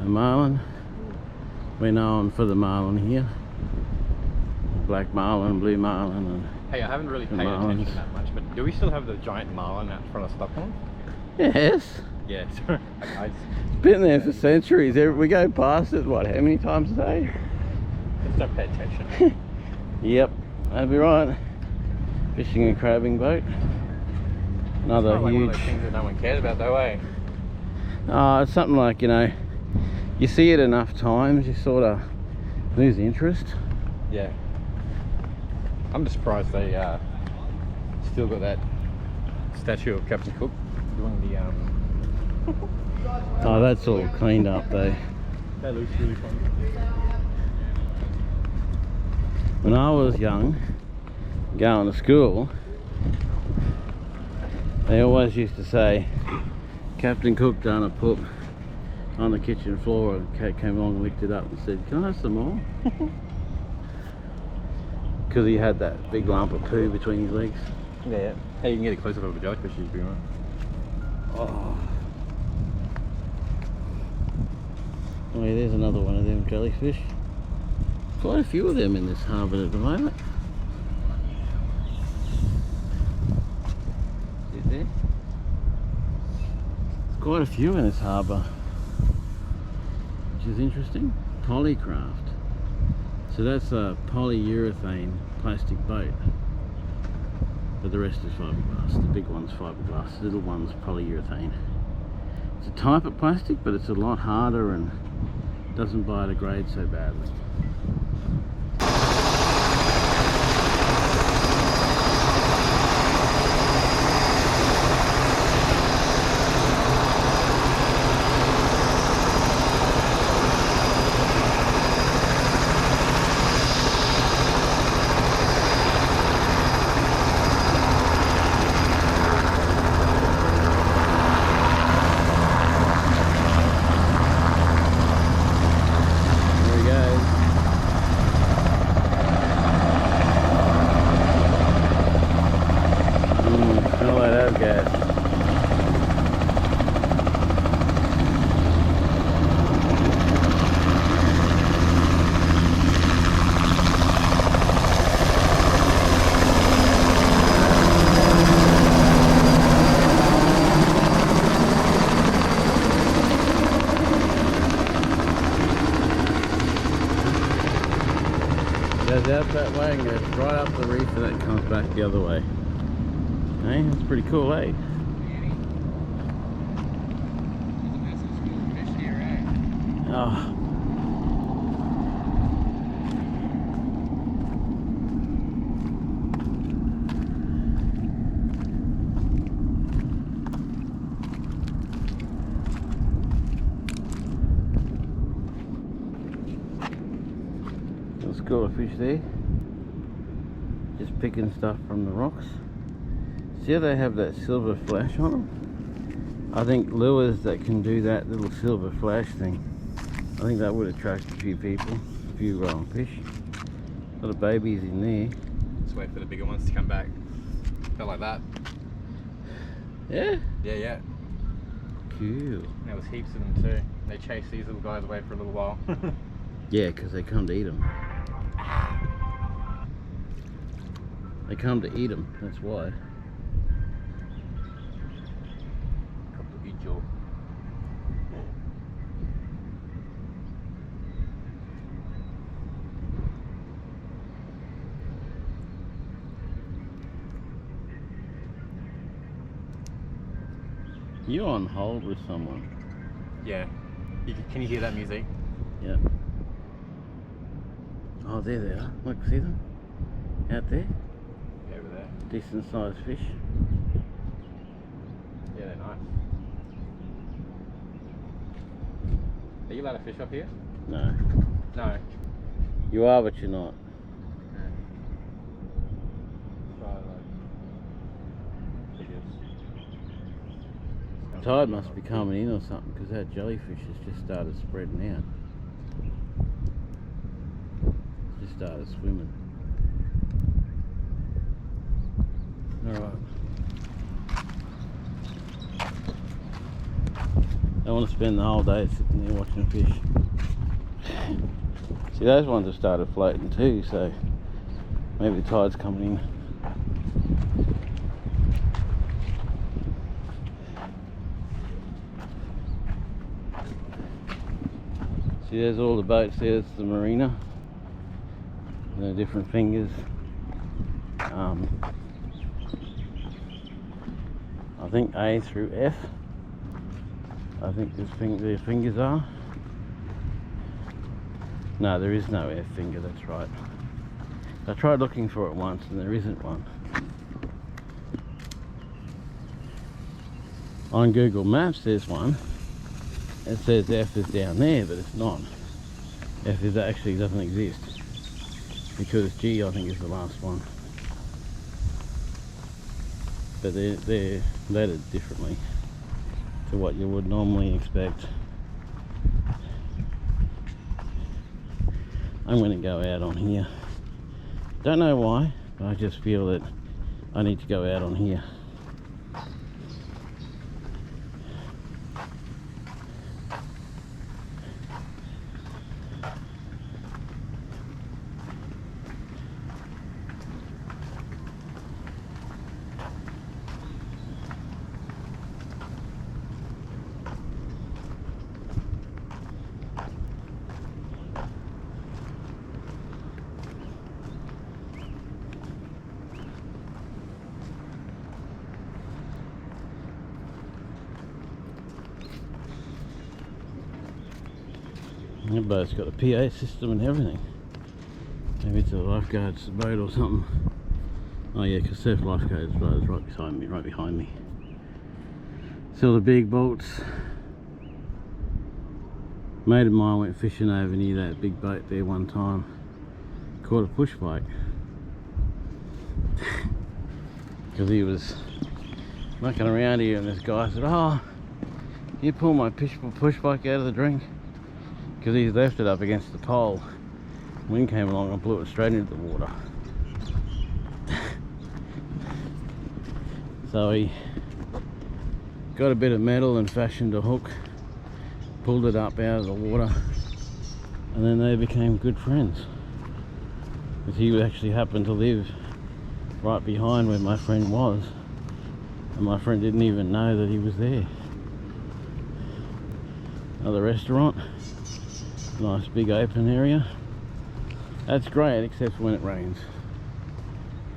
[SPEAKER 1] A marlin. We're known for the marlin here. Black marlin, blue marlin, and
[SPEAKER 3] hey, I haven't really paid
[SPEAKER 1] marlins.
[SPEAKER 3] attention that much, but do we still have the giant marlin out front of Stockholm?
[SPEAKER 1] Yes.
[SPEAKER 3] Yeah, sorry.
[SPEAKER 1] It's been there for centuries. We go past it, what, how many times a day?
[SPEAKER 3] Just don't pay attention.
[SPEAKER 1] Yep, that'd be right. Fishing and crabbing boat. Another
[SPEAKER 3] It's not like
[SPEAKER 1] huge.
[SPEAKER 3] one of those things that no one cares about, though, eh?
[SPEAKER 1] It's something like, you see it enough times, you sort of lose interest.
[SPEAKER 3] Yeah. I'm just surprised they still got that statue of Captain Cook doing the
[SPEAKER 1] Oh, that's all cleaned up though.
[SPEAKER 3] That looks really fun.
[SPEAKER 1] When I was young, going to school, they always used to say, Captain Cook done a poop on the kitchen floor, and Kate came along and licked it up and said, can I have some more? Because he had that big lump of poo between his legs.
[SPEAKER 3] Yeah. Hey, you can get a close up of a jellyfish if you want.
[SPEAKER 1] Oh yeah, there's another one of them jellyfish. Quite a few of them in this harbour at the moment. See it there? There's quite a few in this harbour, which is interesting. Polycraft. So that's a polyurethane plastic boat. But the rest is fiberglass. The big one's fiberglass, the little one's polyurethane. It's a type of plastic, but it's a lot harder and doesn't biodegrade so badly. Goes out that way and goes right up the reef, and then comes back the other way. Hey, that's pretty cool, eh? Oh. Let's go a fish there. Just picking stuff from the rocks. See how they have that silver flash on them? I think lures that can do that little silver flash thing, I think that would attract a few people, a few fish. A lot of babies in there.
[SPEAKER 3] Let's wait for the bigger ones to come back. Felt like that.
[SPEAKER 1] Yeah?
[SPEAKER 3] Yeah.
[SPEAKER 1] Cool.
[SPEAKER 3] There was heaps of them too. They chased these little guys away for a little while.
[SPEAKER 1] Yeah, because they come to eat them. They come to eat them, that's why.
[SPEAKER 3] jaw.
[SPEAKER 1] You're on hold with someone.
[SPEAKER 3] Yeah. Can you hear that music?
[SPEAKER 1] Yeah. Oh, there they are. Look, see them? Out there?
[SPEAKER 3] Yeah, over there.
[SPEAKER 1] Decent sized fish.
[SPEAKER 3] Yeah, they're nice. Are you allowed to fish up here?
[SPEAKER 1] No.
[SPEAKER 3] No.
[SPEAKER 1] You are, but you're not. Tide must be coming in or something, because that jellyfish has just started spreading out. Just started swimming. Alright. I want to spend the whole day sitting there watching fish. See, those ones have started floating too, so maybe the tide's coming in. See, there's all the boats there. It's the marina. The different fingers. I think A through F. I think their fingers are. No, there is no F finger, that's right. I tried looking for it once and there isn't one. On Google Maps there's one. It says F is down there, but it's not. F is actually doesn't exist. Because G, I think, is the last one. But they're lettered differently to what you would normally expect. I'm going to go out on here. Don't know why, but I just feel that I need to go out on here. That boat's got a PA system and everything. Maybe it's a lifeguard's boat or something. Oh yeah, because Surf Lifeguard's boat is right behind me. So the big boats. A mate of mine went fishing over near that big boat there one time. Caught a push bike. Because he was mucking around here and this guy said, "Oh, can you pull my push bike out of the drink?" Because he left it up against the pole. Wind came along and blew it straight into the water. So he got a bit of metal and fashioned a hook, pulled it up out of the water, and then they became good friends. Because he actually happened to live right behind where my friend was, and my friend didn't even know that he was there. Another restaurant. Nice big open area. That's great except when it rains.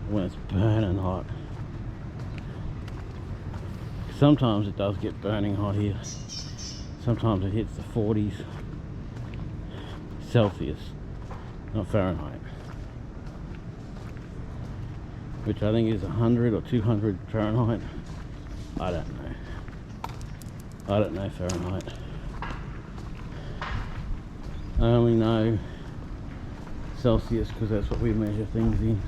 [SPEAKER 1] When it's burning hot. Sometimes it does get burning hot here. Sometimes it hits the 40s Celsius, not Fahrenheit. Which I think is 100 or 200 Fahrenheit. I don't know. I don't know Fahrenheit. I only know Celsius because that's what we measure things in.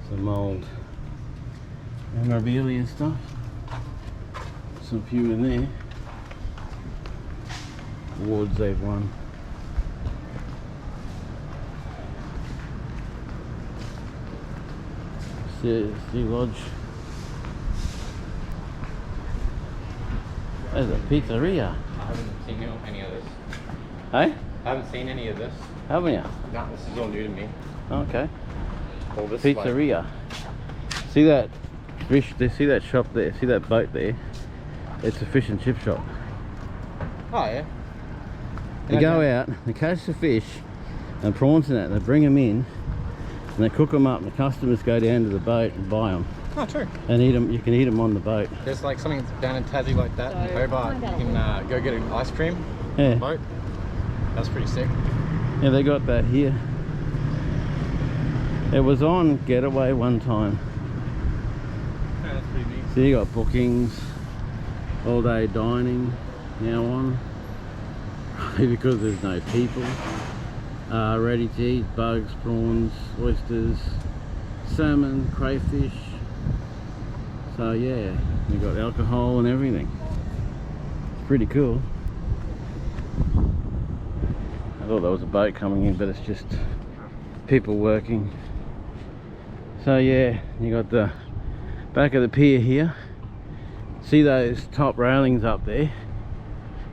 [SPEAKER 1] Some old memorabilia and stuff. Some few in there. Awards they've won. Sea Lodge. There's a pizzeria.
[SPEAKER 3] I haven't seen any of this.
[SPEAKER 1] Hey?
[SPEAKER 3] I haven't seen any of this.
[SPEAKER 1] Haven't you?
[SPEAKER 3] No, this is all new to me.
[SPEAKER 1] Okay.
[SPEAKER 3] All this like-
[SPEAKER 1] pizzeria. See that fish? See that shop there? See that boat there? It's a fish and chip shop.
[SPEAKER 3] Oh yeah.
[SPEAKER 1] They go out, they catch the fish and prawns and that. They bring them in and they cook them up. And the customers go down to the boat and buy them.
[SPEAKER 3] Oh, true.
[SPEAKER 1] And eat them. You can eat them on the boat.
[SPEAKER 3] There's like something down in Tassie like that in Hobart. You can go get an ice cream
[SPEAKER 1] Yeah.
[SPEAKER 3] on the boat. That's pretty sick.
[SPEAKER 1] Yeah, they got that here. It was on Getaway one time.
[SPEAKER 3] Yeah, that's pretty neat.
[SPEAKER 1] So you got bookings, all day dining now on. Because there's no people. Ready to eat, bugs, prawns, oysters, salmon, crayfish. So yeah, you got alcohol and everything. It's pretty cool. I thought there was a boat coming in, but it's just people working. So yeah, you got the back of the pier here. See those top railings up there?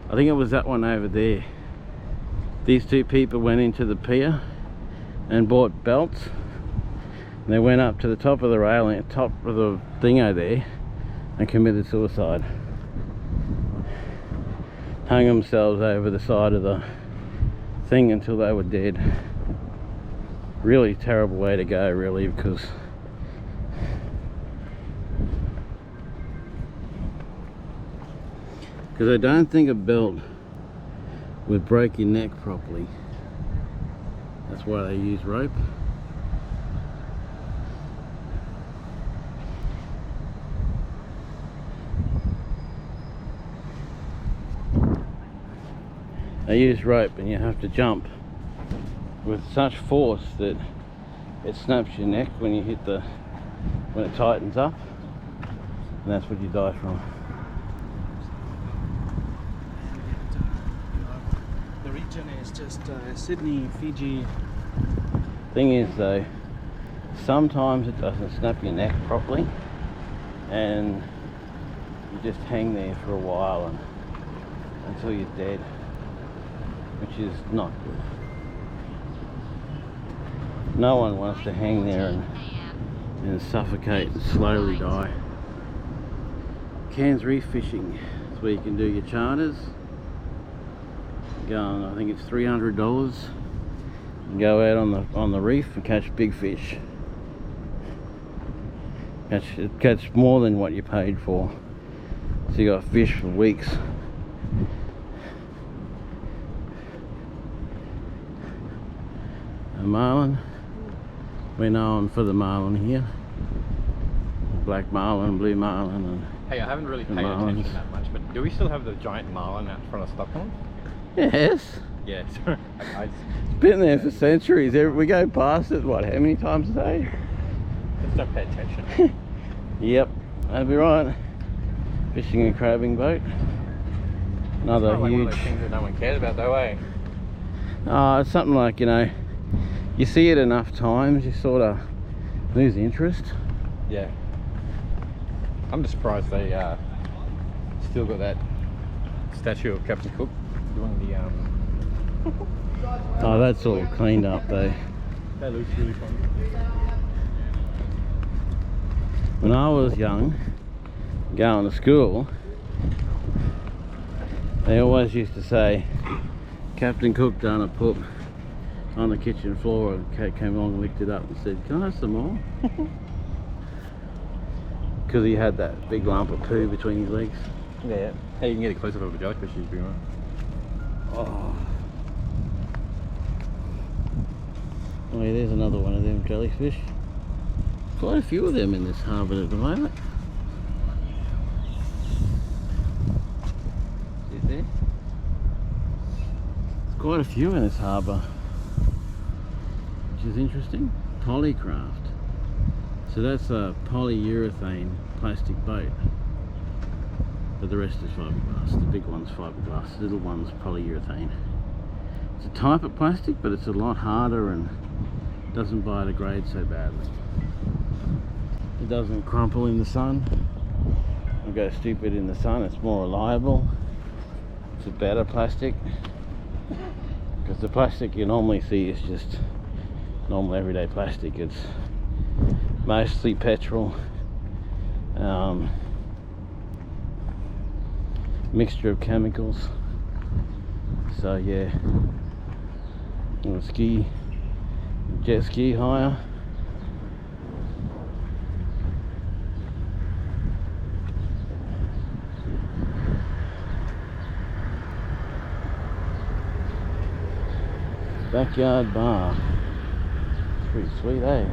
[SPEAKER 1] I think it was that one over there. These two people went into the pier and bought belts. And they went up to the top of the railing, top of the thingo there, and committed suicide. Hung themselves over the side of the thing until they were dead. Really terrible way to go, really, because I don't think a belt would break your neck properly. That's why they use rope. They use rope and you have to jump with such force that it snaps your neck when you hit the, when it tightens up, and that's what you die from.
[SPEAKER 5] The region is just Sydney, Fiji.
[SPEAKER 1] Thing is though, sometimes it doesn't snap your neck properly and you just hang there for a while and until you're dead, which is not good. No one wants to hang there and suffocate and slowly die. Cairns Reef fishing is where you can do your charters. Go on, I think it's $300. And go out on the reef and catch big fish. Catch more than what you paid for. So you got fish for weeks. A marlin. We're known for the marlin here. Black marlin, blue marlin, and
[SPEAKER 3] Hey, I haven't really paid
[SPEAKER 1] marlins.
[SPEAKER 3] attention that much, but do we still have the giant marlin out front of Stockholm?
[SPEAKER 1] yes.
[SPEAKER 3] Yeah, sorry. I
[SPEAKER 1] Been there for centuries. We go past it, what, how many times a day?
[SPEAKER 3] just don't pay attention.
[SPEAKER 1] Yep, that'd be right. Fishing and crabbing boat. Another
[SPEAKER 3] It's not like one of
[SPEAKER 1] huge.
[SPEAKER 3] those things that no one cares about, though, eh?
[SPEAKER 1] It's something like, you know, you see it enough times, you sort of lose interest.
[SPEAKER 3] Yeah. I'm just surprised they still got that statue of Captain Cook doing the
[SPEAKER 1] Oh, that's all cleaned up though.
[SPEAKER 3] That looks really fun.
[SPEAKER 1] When I was young, going to school, they always used to say, Captain Cook done a poop on the kitchen floor, and Kate came along and licked it up and said, can I have some more? Because he had that big lump of poo between his legs.
[SPEAKER 3] Yeah. Hey, you can get a close up of a jellyfish, you'd be right.
[SPEAKER 1] Oh. Oh yeah, there's another one of them jellyfish. Quite a few of them in this harbour at the moment. See it there? There's quite a few in this harbour, which is interesting. Polycraft. So that's a polyurethane plastic boat. But the rest is fiberglass. The big one's fiberglass, the little one's polyurethane. It's a type of plastic, but it's a lot harder and doesn't biodegrade so badly. It doesn't crumple in the sun or go stupid in the sun. It's more reliable. It's a better plastic, because the plastic you normally see is just normal everyday plastic. It's mostly petrol, mixture of chemicals. So yeah, jet ski hire. Backyard bar. It's pretty sweet, eh?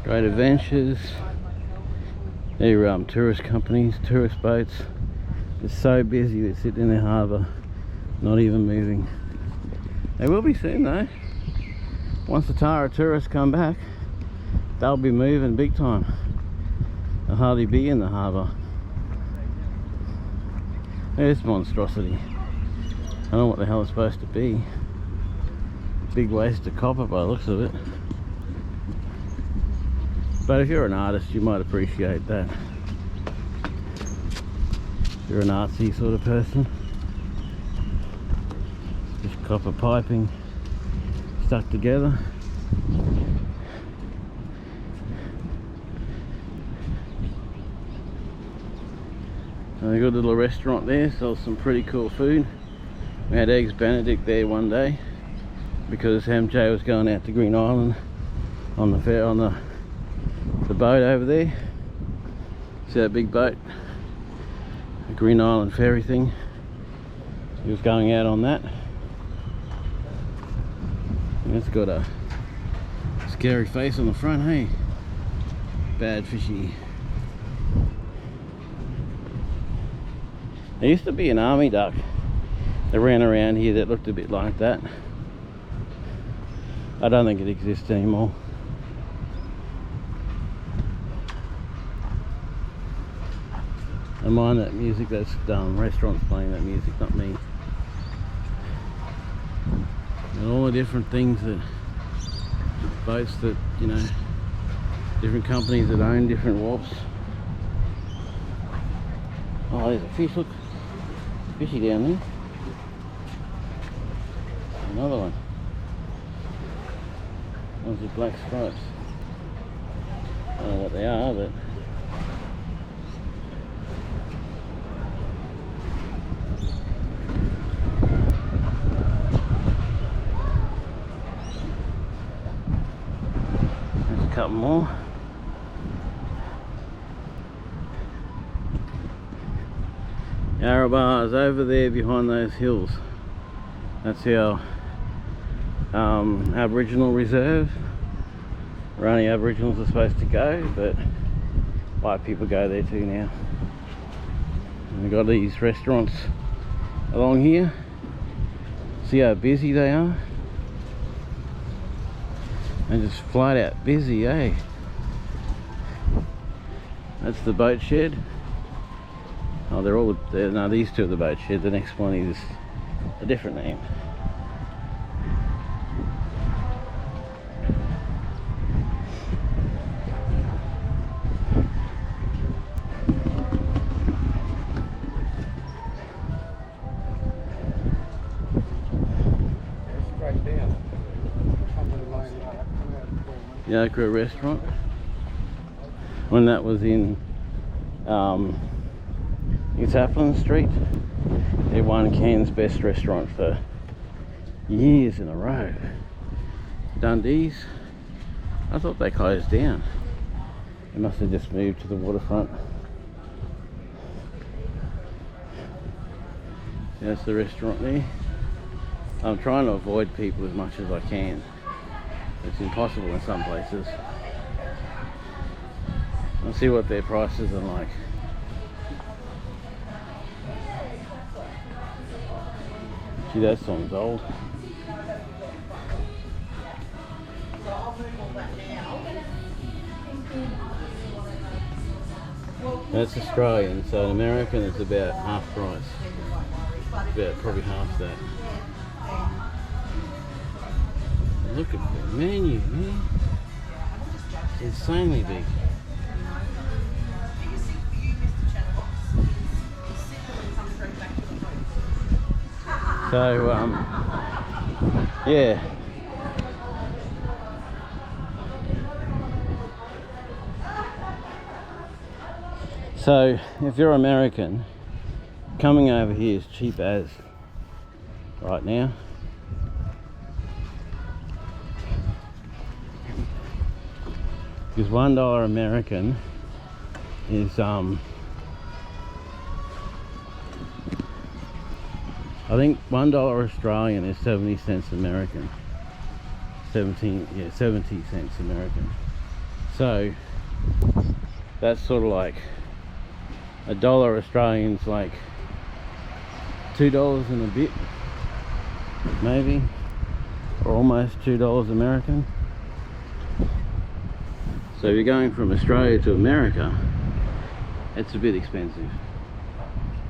[SPEAKER 1] Great Adventures. They're tourist companies, tourist boats. It's so busy, they're sitting in the harbour, not even moving. They will be soon though. Once the Tara tourists come back, they'll be moving big time. They'll hardly be in the harbour. This monstrosity. I don't know what the hell it's supposed to be. Big waste of copper by the looks of it. But if you're an artist, you might appreciate that. If you're an artsy sort of person. Just copper piping stuck together. A good little restaurant there, sells some pretty cool food. We had eggs Benedict there one day because MJ was going out to Green Island on the boat over there. See that big boat? The Green Island ferry thing. He was going out on that. And it's got a scary face on the front, hey? Bad fishy. There used to be an army duck that ran around here that looked a bit like that. I don't think it exists anymore. I mind that music, that's restaurants playing that music, not me. And all the different things that, boats that, you know, different companies that own different wharfs. Oh, there's a fish, look. Fishy down there. Another one. Ones with black stripes. I don't know what they are, but there's a couple more. Yarrabah is over there behind those hills. That's our Aboriginal reserve. Where only Aboriginals are supposed to go, but white people go there too now. And we've got these restaurants along here. See how busy they are? And just flat out busy, eh? That's the boat shed. Oh, they're all, no, these two are the boat shed. The next one is a different name. Yakra restaurant. When that was in East Applin Street, they won Cairns Best Restaurant for years in a row. Dundee's, I thought they closed down. They must have just moved to the waterfront. That's the restaurant there. I'm trying to avoid people as much as I can. It's impossible in some places. I'll see what their prices are like. See, that song's old.
[SPEAKER 2] Well,
[SPEAKER 1] That's Australian, so in American it's about half price. About probably half that. Look at the menu, man. It's insanely big. So, yeah. So, if you're American, coming over here is cheap as right now. Because $1 American is I think $1 Australian is 70 cents American. 70 cents American. So that's sort of like $1 Australian's like $2 and a bit, maybe, or almost $2 American. So if you're going from Australia to America, it's a bit expensive.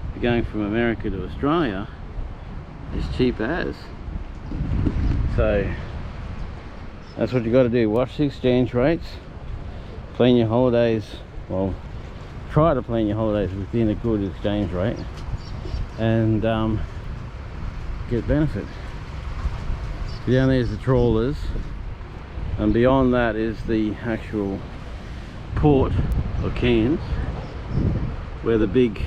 [SPEAKER 1] If you're going from America to Australia, it's cheap as. So that's what you got to do. Watch the exchange rates, plan your holidays, well, try to plan your holidays within a good exchange rate, and get benefit. Down there's the trawlers, and beyond that is the actual port of Cairns, where the big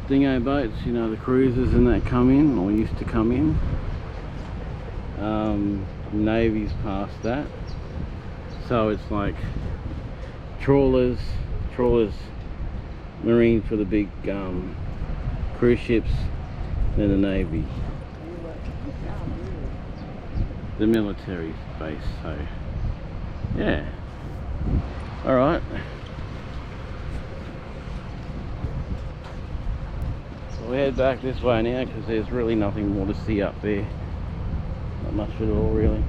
[SPEAKER 1] dingo boats, you know, the cruisers and that come in, or used to come in. Navy's past that, so it's like trawlers, marine for the big cruise ships, then the Navy, the military base. So yeah, all right. So we head back this way now, because there's really nothing more to see up there. Not much at all, really.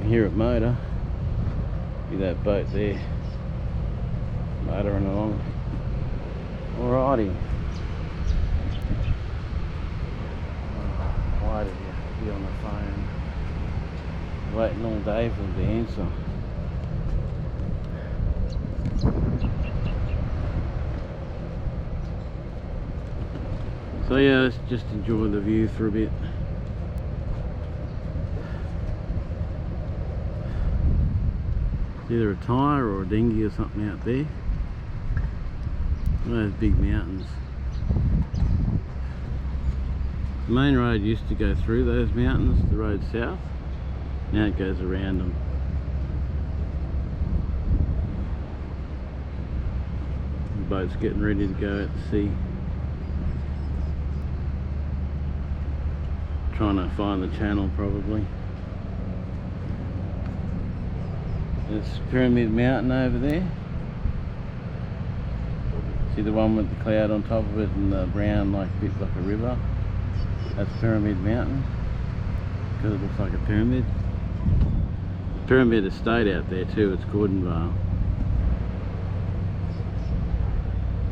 [SPEAKER 1] Here at Motor, see that boat there, motoring along. Alrighty. Why did you be on the phone waiting all day for the answer? So yeah, let's just enjoy the view for a bit. Either a tyre or a dinghy or something out there. Those big mountains. The main road used to go through those mountains, the road south. Now it goes around them. The boat's getting ready to go out to sea. Trying to find the channel, probably. There's Pyramid Mountain over there. See the one with the cloud on top of it and the brown like bit like a river? That's Pyramid Mountain, because it looks like a pyramid. Pyramid Estate out there too, it's Gordonvale.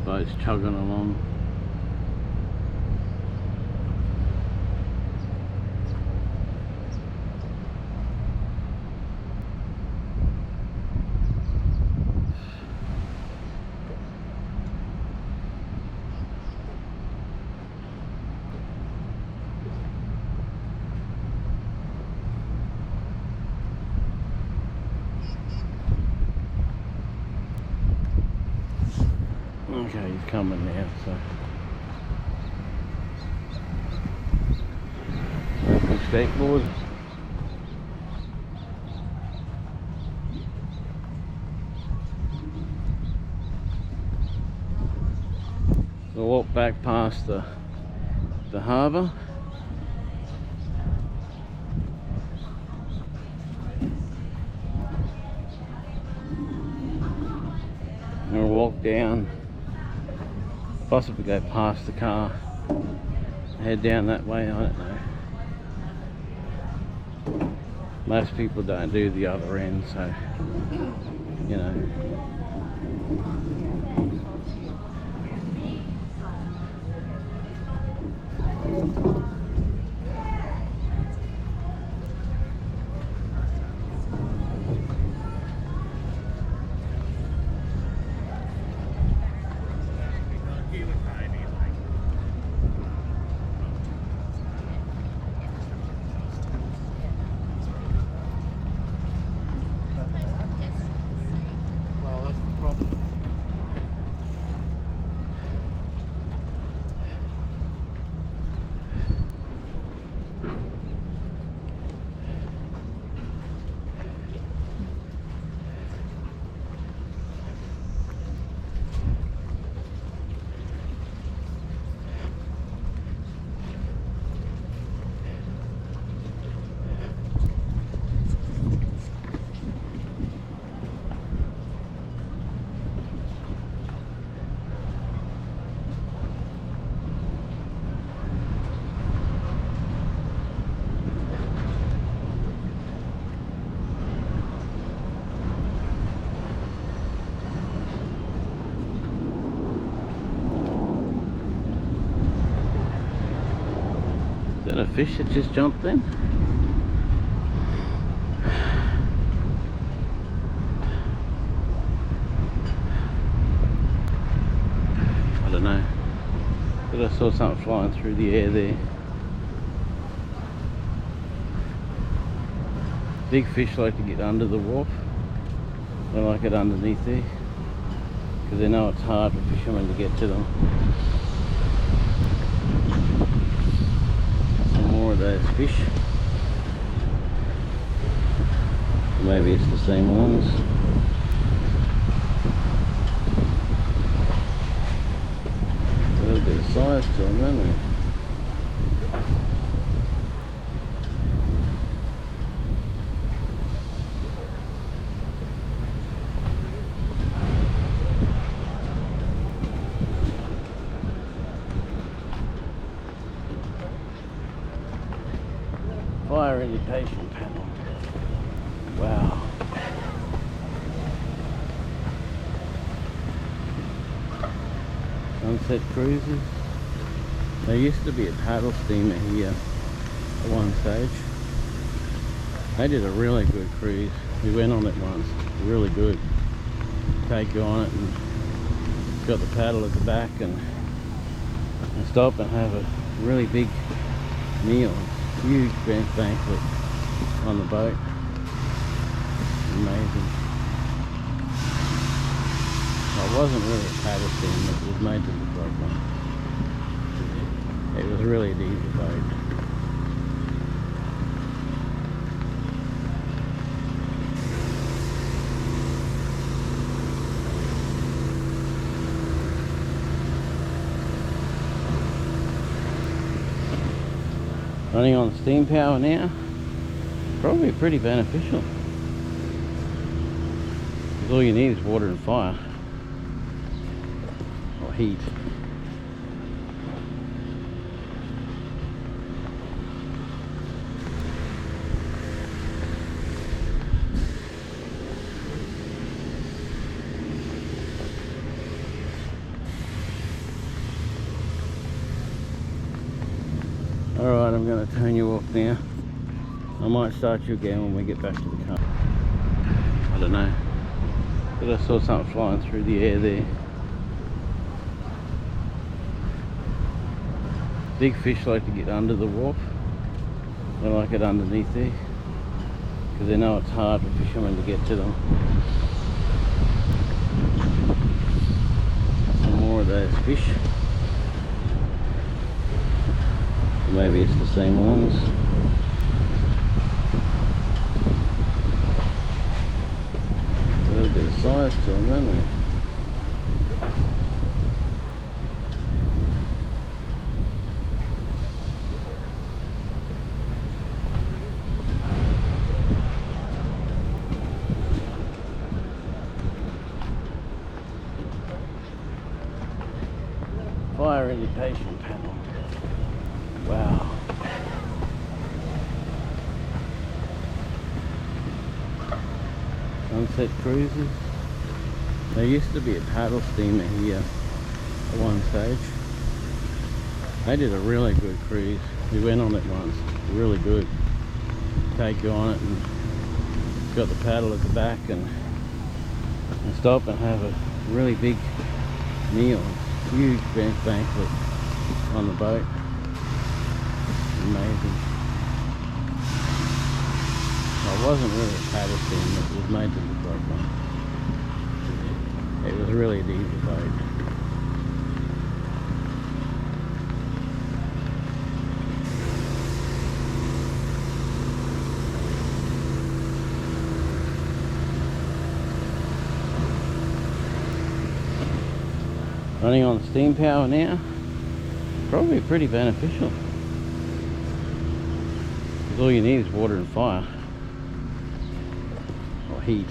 [SPEAKER 1] Boats chugging along. Okay, he's coming now, so skateboard. So we'll walk back past the harbour. And we'll walk down. Possibly go past the car, head down that way, I don't know. Most people don't do the other end, so you know.
[SPEAKER 5] Well, that's the problem.
[SPEAKER 1] Is that a fish that just jumped in? I don't know, but I saw something flying through the air there. Big fish like to get under the wharf. They like it underneath there because they know it's hard for fishermen to get to them. Some more of those fish. Maybe it's the same ones. A little bit of size to them, don't they? Fire indication panel. Wow. Sunset cruises. There used to be a paddle steamer here at one stage. They did a really good cruise. We went on it once. Really good. Take you on it and got the paddle at the back and stop and have a really big meal. Huge banquet on the boat. Amazing. Well, it wasn't really a paddle steamer, it was made to look like one. It was really a diesel boat. Running on steam power now, probably pretty beneficial. Because all you need is water and fire, or heat. Alright, I'm going to turn you off now. I might start you again when we get back to the car. I don't know, but I saw something flying through the air there. Big fish like to get under the wharf. They like it underneath there because they know it's hard for fishermen to get to them. Some more of those fish. Maybe it's the same ones. A little bit of size to them, don't they? Fire indication panel. Wow. sunset cruises. There used to be a paddle steamer here at one stage. They did a really good cruise. We went on it once, really good. Take you on it and got the paddle at the back and stop and have a really big meal. Huge banquet on the boat. Amazing. Well, it wasn't really a paddle steamer, it was made to look like one. It was really a diesel boat. Running on steam power now, probably pretty beneficial. Because all you need is water and fire, or heat.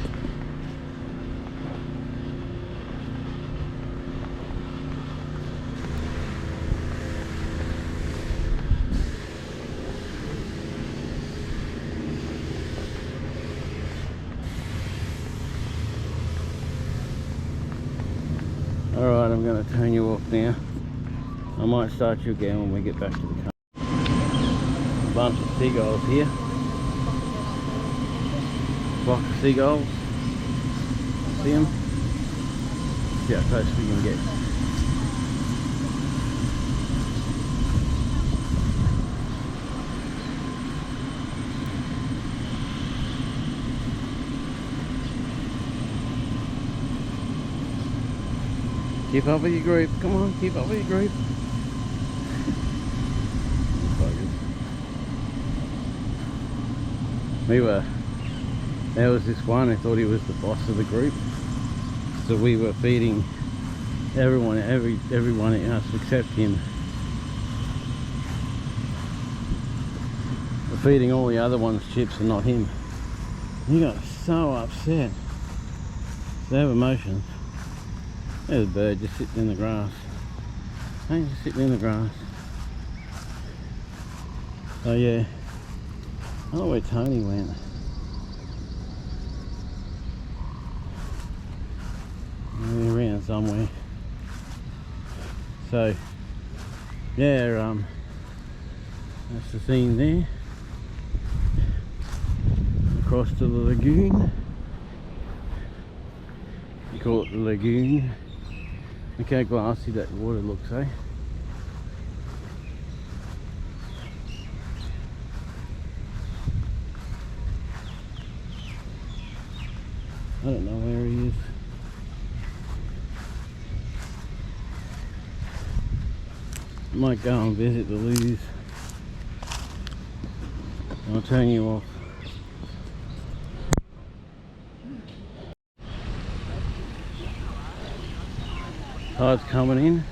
[SPEAKER 1] Alright, I'm going to turn you off now. I might start you again when we get back to the car. A bunch of seagulls here. Flock of seagulls. See them? See how close we can get. Keep up with your group. Come on, keep up with your group. There was this one who thought he was the boss of the group. So we were feeding everyone else except him. We're feeding all the other ones chips and not him. He got so upset. They have emotions. There's a bird just sitting in the grass. Hey, just sitting in the grass. Oh yeah. I don't know where Tony went. Maybe around somewhere. So yeah, that's the scene there. Across to the lagoon. You call it the lagoon. Look how glassy that water looks, eh? I don't know where he is. I might go and visit the loos. I'll turn you off. Tide's coming in.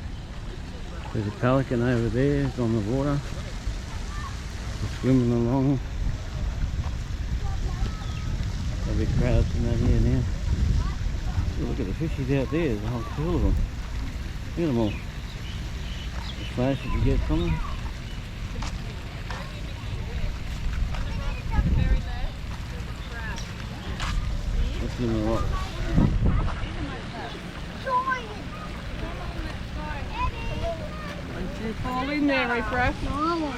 [SPEAKER 1] There's a pelican over there, it's on the water. It's swimming along. There'll be crowds in that here now. Oh, look at the fishies out there, there's a whole school of them. Look at them all. The flash that you get from them. That's in the rock.
[SPEAKER 4] You fall in there, refresh.
[SPEAKER 2] No, I won't.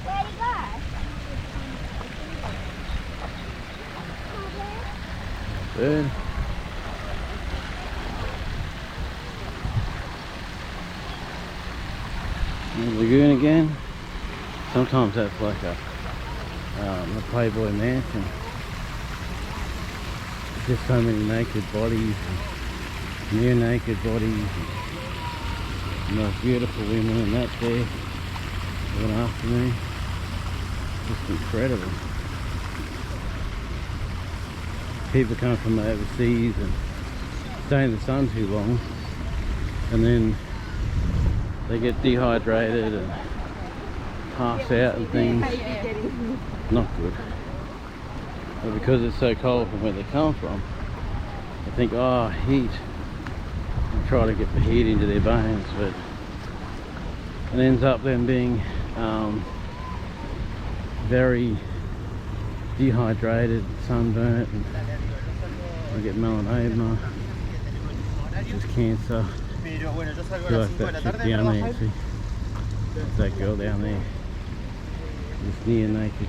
[SPEAKER 2] Where'd he go?
[SPEAKER 1] Bird. The lagoon again. Sometimes that's like a Playboy mansion. Just so many naked bodies, and near naked bodies, and most beautiful women, and that there looking after me. Just incredible. People come from overseas and stay in the sun too long, and then they get dehydrated and pass out and things. Not good. But because it's so cold from where they come from, they think, oh, heat. And try to get the heat into their bones, but it ends up them being very dehydrated, sunburnt, and I get melanoma, just cancer. Feel like that chick down there, see? That's that girl down there. Just near naked.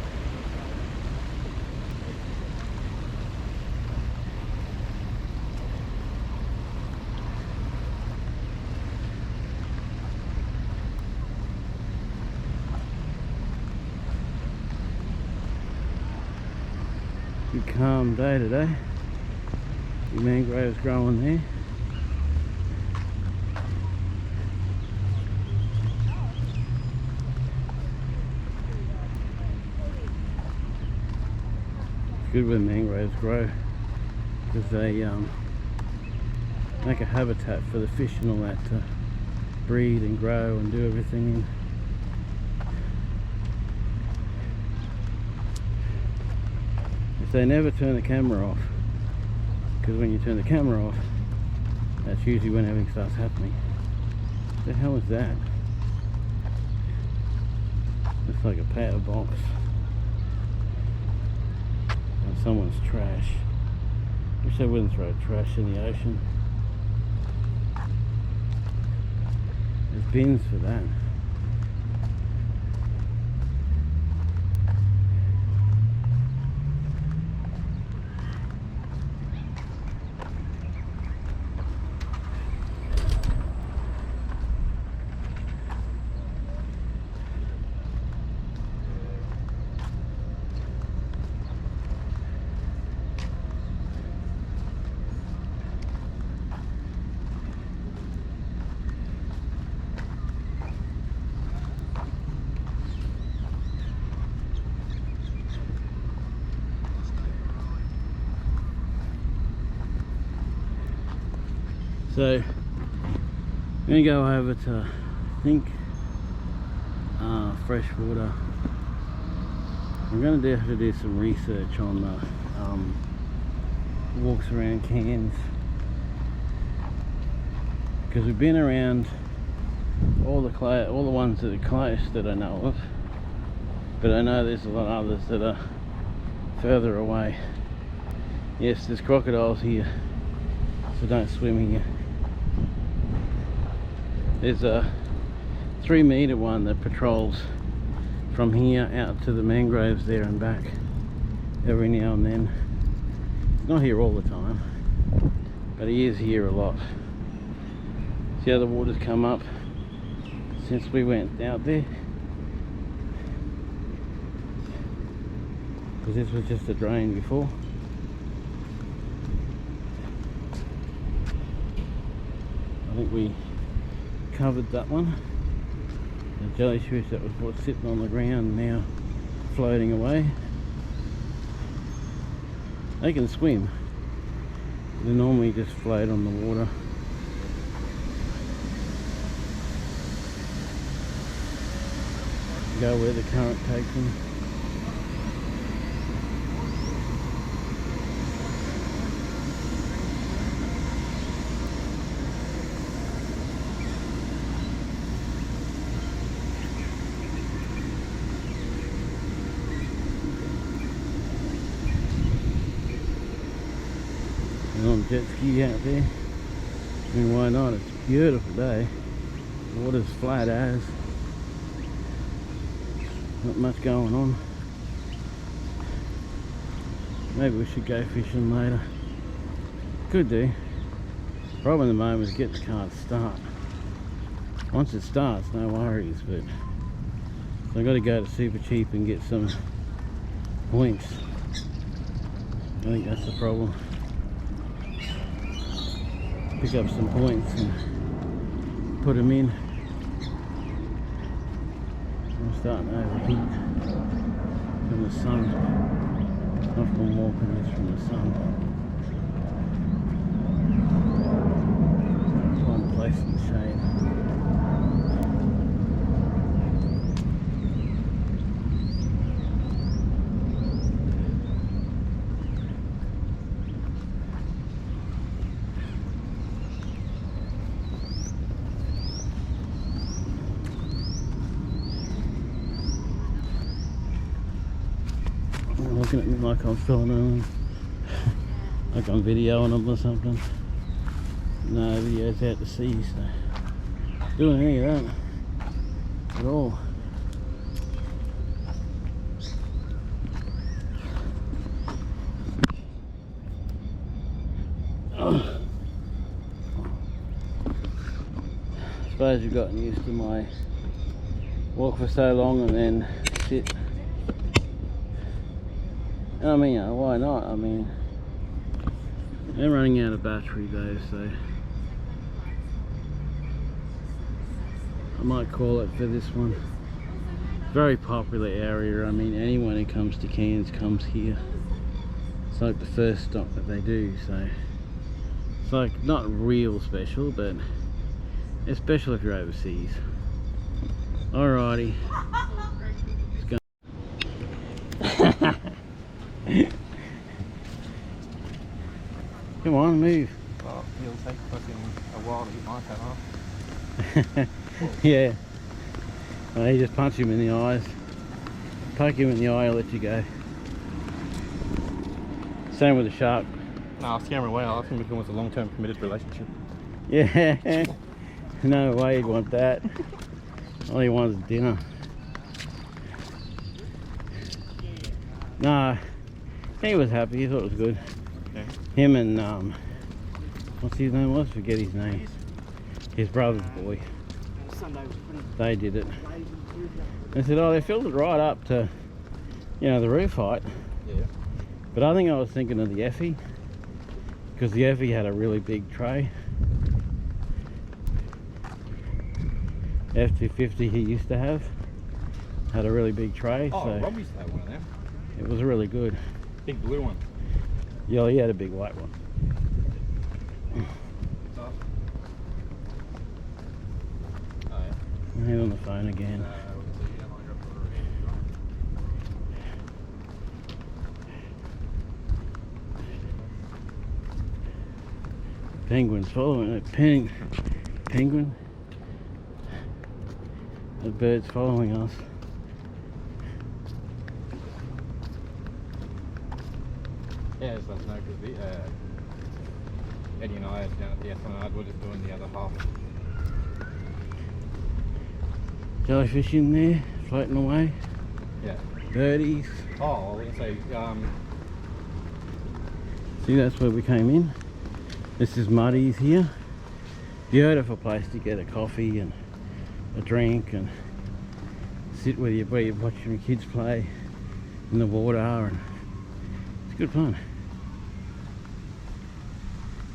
[SPEAKER 1] Good calm day today. The mangroves growing there. It's good when mangroves grow because they make a habitat for the fish and all that to breed and grow and do everything in. They never turn the camera off, because when you turn the camera off, that's usually when everything starts happening. What the hell is that? Looks like a power box and someone's trash. Wish they wouldn't throw trash in the ocean. There's bins for that. So I'm going to go over to, I think, freshwater. I'm going to have to do some research on the walks around Cairns, because we've been around all the ones that are close that I know of, but I know there's a lot of others that are further away. Yes, there's crocodiles here, so don't swim here. There's a 3-meter one that patrols from here out to the mangroves there and back every now and then. He's not here all the time, but he is here a lot. See how the water's come up since we went out there? Because this was just a drain before. I think we covered that one. The jellyfish that was what's sitting on the ground now floating away. They can swim. They normally just float on the water. Go where the current takes them. On jet ski out there. I mean, why not? It's a beautiful day. The water's flat as. Not much going on. Maybe we should go fishing later. Could do. Problem at the moment is getting the car to start. Once it starts, no worries, but so I've got to go to Super Cheap and get some points. I think that's the problem. Pick up some points and put them in. I'm starting to overheat from the sun. Not from walking, it's from the sun. Find a place in the shade. looking at me like I'm filming them, like I'm videoing them or something. No, video's out to sea, so doing any of that at all. I suppose you've gotten used to my walk for so long and then sit. And I mean, you know, why not? I mean, they're running out of battery though, so I might call it for this one. Very popular area. I mean, anyone who comes to Cairns comes here. It's like the first stop that they do, so it's like not real special, but it's special if you're overseas. Alrighty. Let's go. Come on, move.
[SPEAKER 3] Oh, it'll take fucking a while to get my cut off.
[SPEAKER 1] Yeah. Well, you just punch him in the eyes. Poke him in the eye, I'll let you go. Same with the shark.
[SPEAKER 3] No, I'll scare him away. I'll ask him if he wants a long-term committed relationship.
[SPEAKER 1] Yeah. No way you'd want that. All he wants is dinner. Nah, he was happy. He thought it was good.
[SPEAKER 3] Okay.
[SPEAKER 1] Him and what's his name was? Forget his name. His brother's boy. They did it. They said, oh, they filled it right up to, you know, the roof height.
[SPEAKER 3] Yeah.
[SPEAKER 1] But I think I was thinking of the Effie, because the Effie had a really big tray. F250 he used to have had a really big tray.
[SPEAKER 3] Oh,
[SPEAKER 1] so
[SPEAKER 3] Rob used to have one of them.
[SPEAKER 1] it was really good.
[SPEAKER 3] Big blue one.
[SPEAKER 1] Yeah, he had a big white one.
[SPEAKER 3] Oh,
[SPEAKER 1] He's on the phone again. Penguin's following it. Penguin. The bird's following us.
[SPEAKER 3] yeah, it's like no, because Eddie and I are down at the esplanade. We're just doing the other half.
[SPEAKER 1] Jellyfish in there, floating away.
[SPEAKER 3] Yeah.
[SPEAKER 1] Birdies.
[SPEAKER 3] Oh, I was gonna say,
[SPEAKER 1] See, that's where we came in. This is Muddy's here. Beautiful place to get a coffee and a drink and sit with you where you're watching your kids play in the water, and it's good fun.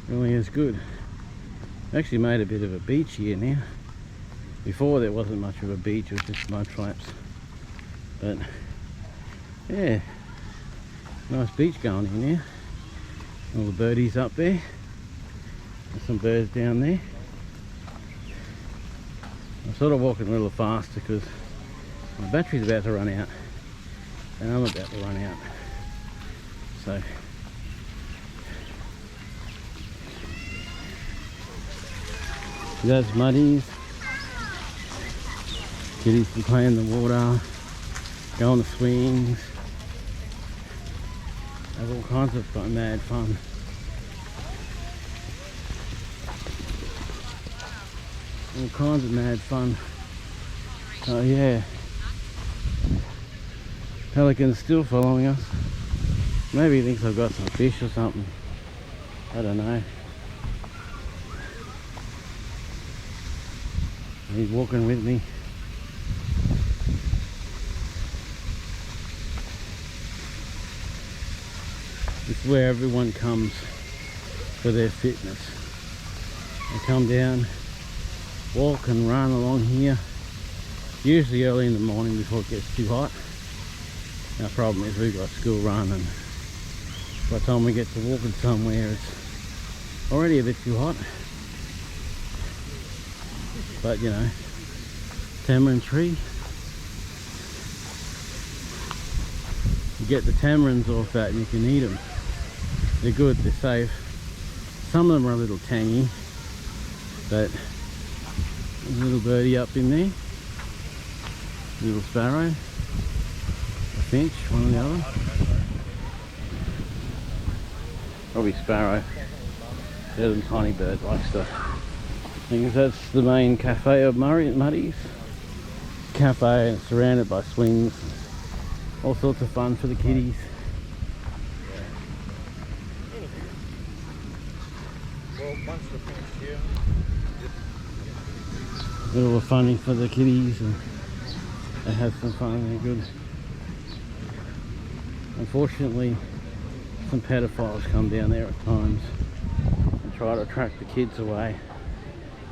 [SPEAKER 1] Really is good. Actually made a bit of a beach here now. Before there wasn't much of a beach, it was just mud flaps. But yeah, nice beach going in here. All the birdies up there. There's some birds down there. I'm sort of walking a little faster because my battery's about to run out and I'm about to run out. So that's Muddies. Kiddies can play in the water, go on the swings, have all kinds of fun, mad fun. All kinds of mad fun. Oh yeah. Pelican's still following us. Maybe he thinks I've got some fish or something. I don't know. He's walking with me. It's where everyone comes for their fitness. They come down, walk and run along here, usually early in the morning before it gets too hot. Our problem is we've got school run, and by the time we get to walking somewhere it's already a bit too hot. But you know, tamarind tree. You get the tamarins off that and you can eat them. They're good, they're safe. Some of them are a little tangy, but there's a little birdie up in there. A little sparrow. A finch, one or the other. Probably sparrow. They're the tiny bird like stuff. I think that's the main cafe of Muddy's. Cafe, and it's surrounded by swings. All sorts of fun for the kiddies.
[SPEAKER 3] Well, once we're finished here,
[SPEAKER 1] A little funny for the kiddies, and they have some fun. They're good. Unfortunately, some pedophiles come down there at times and try to attract the kids away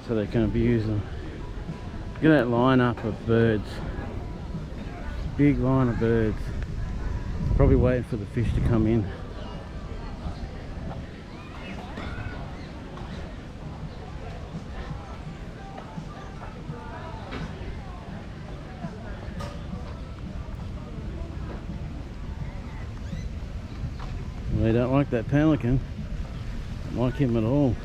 [SPEAKER 1] so they can abuse them. Look at that lineup of birds. Big line of birds. Probably waiting for the fish to come in. They don't like that pelican. Don't like him at all.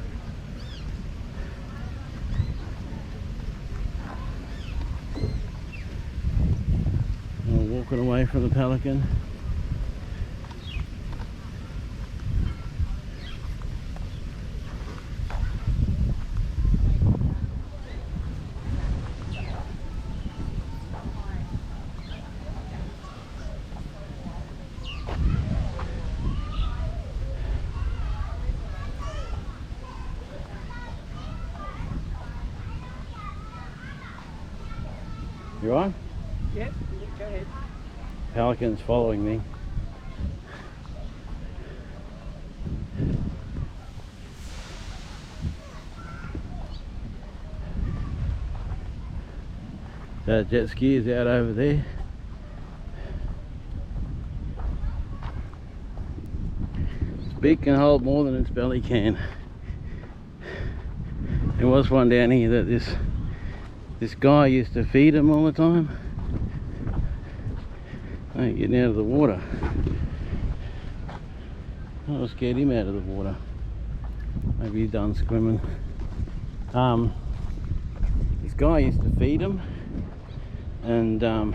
[SPEAKER 1] We're walking away from the pelican. You on?
[SPEAKER 4] Yep, go ahead.
[SPEAKER 1] Pelican's following me. That jet ski is out over there. Its beak can hold more than its belly can. There was one down here that this guy used to feed him all the time. Ain't getting out of the water. I'll scared him out of the water. Maybe he's done swimming. This guy used to feed him, and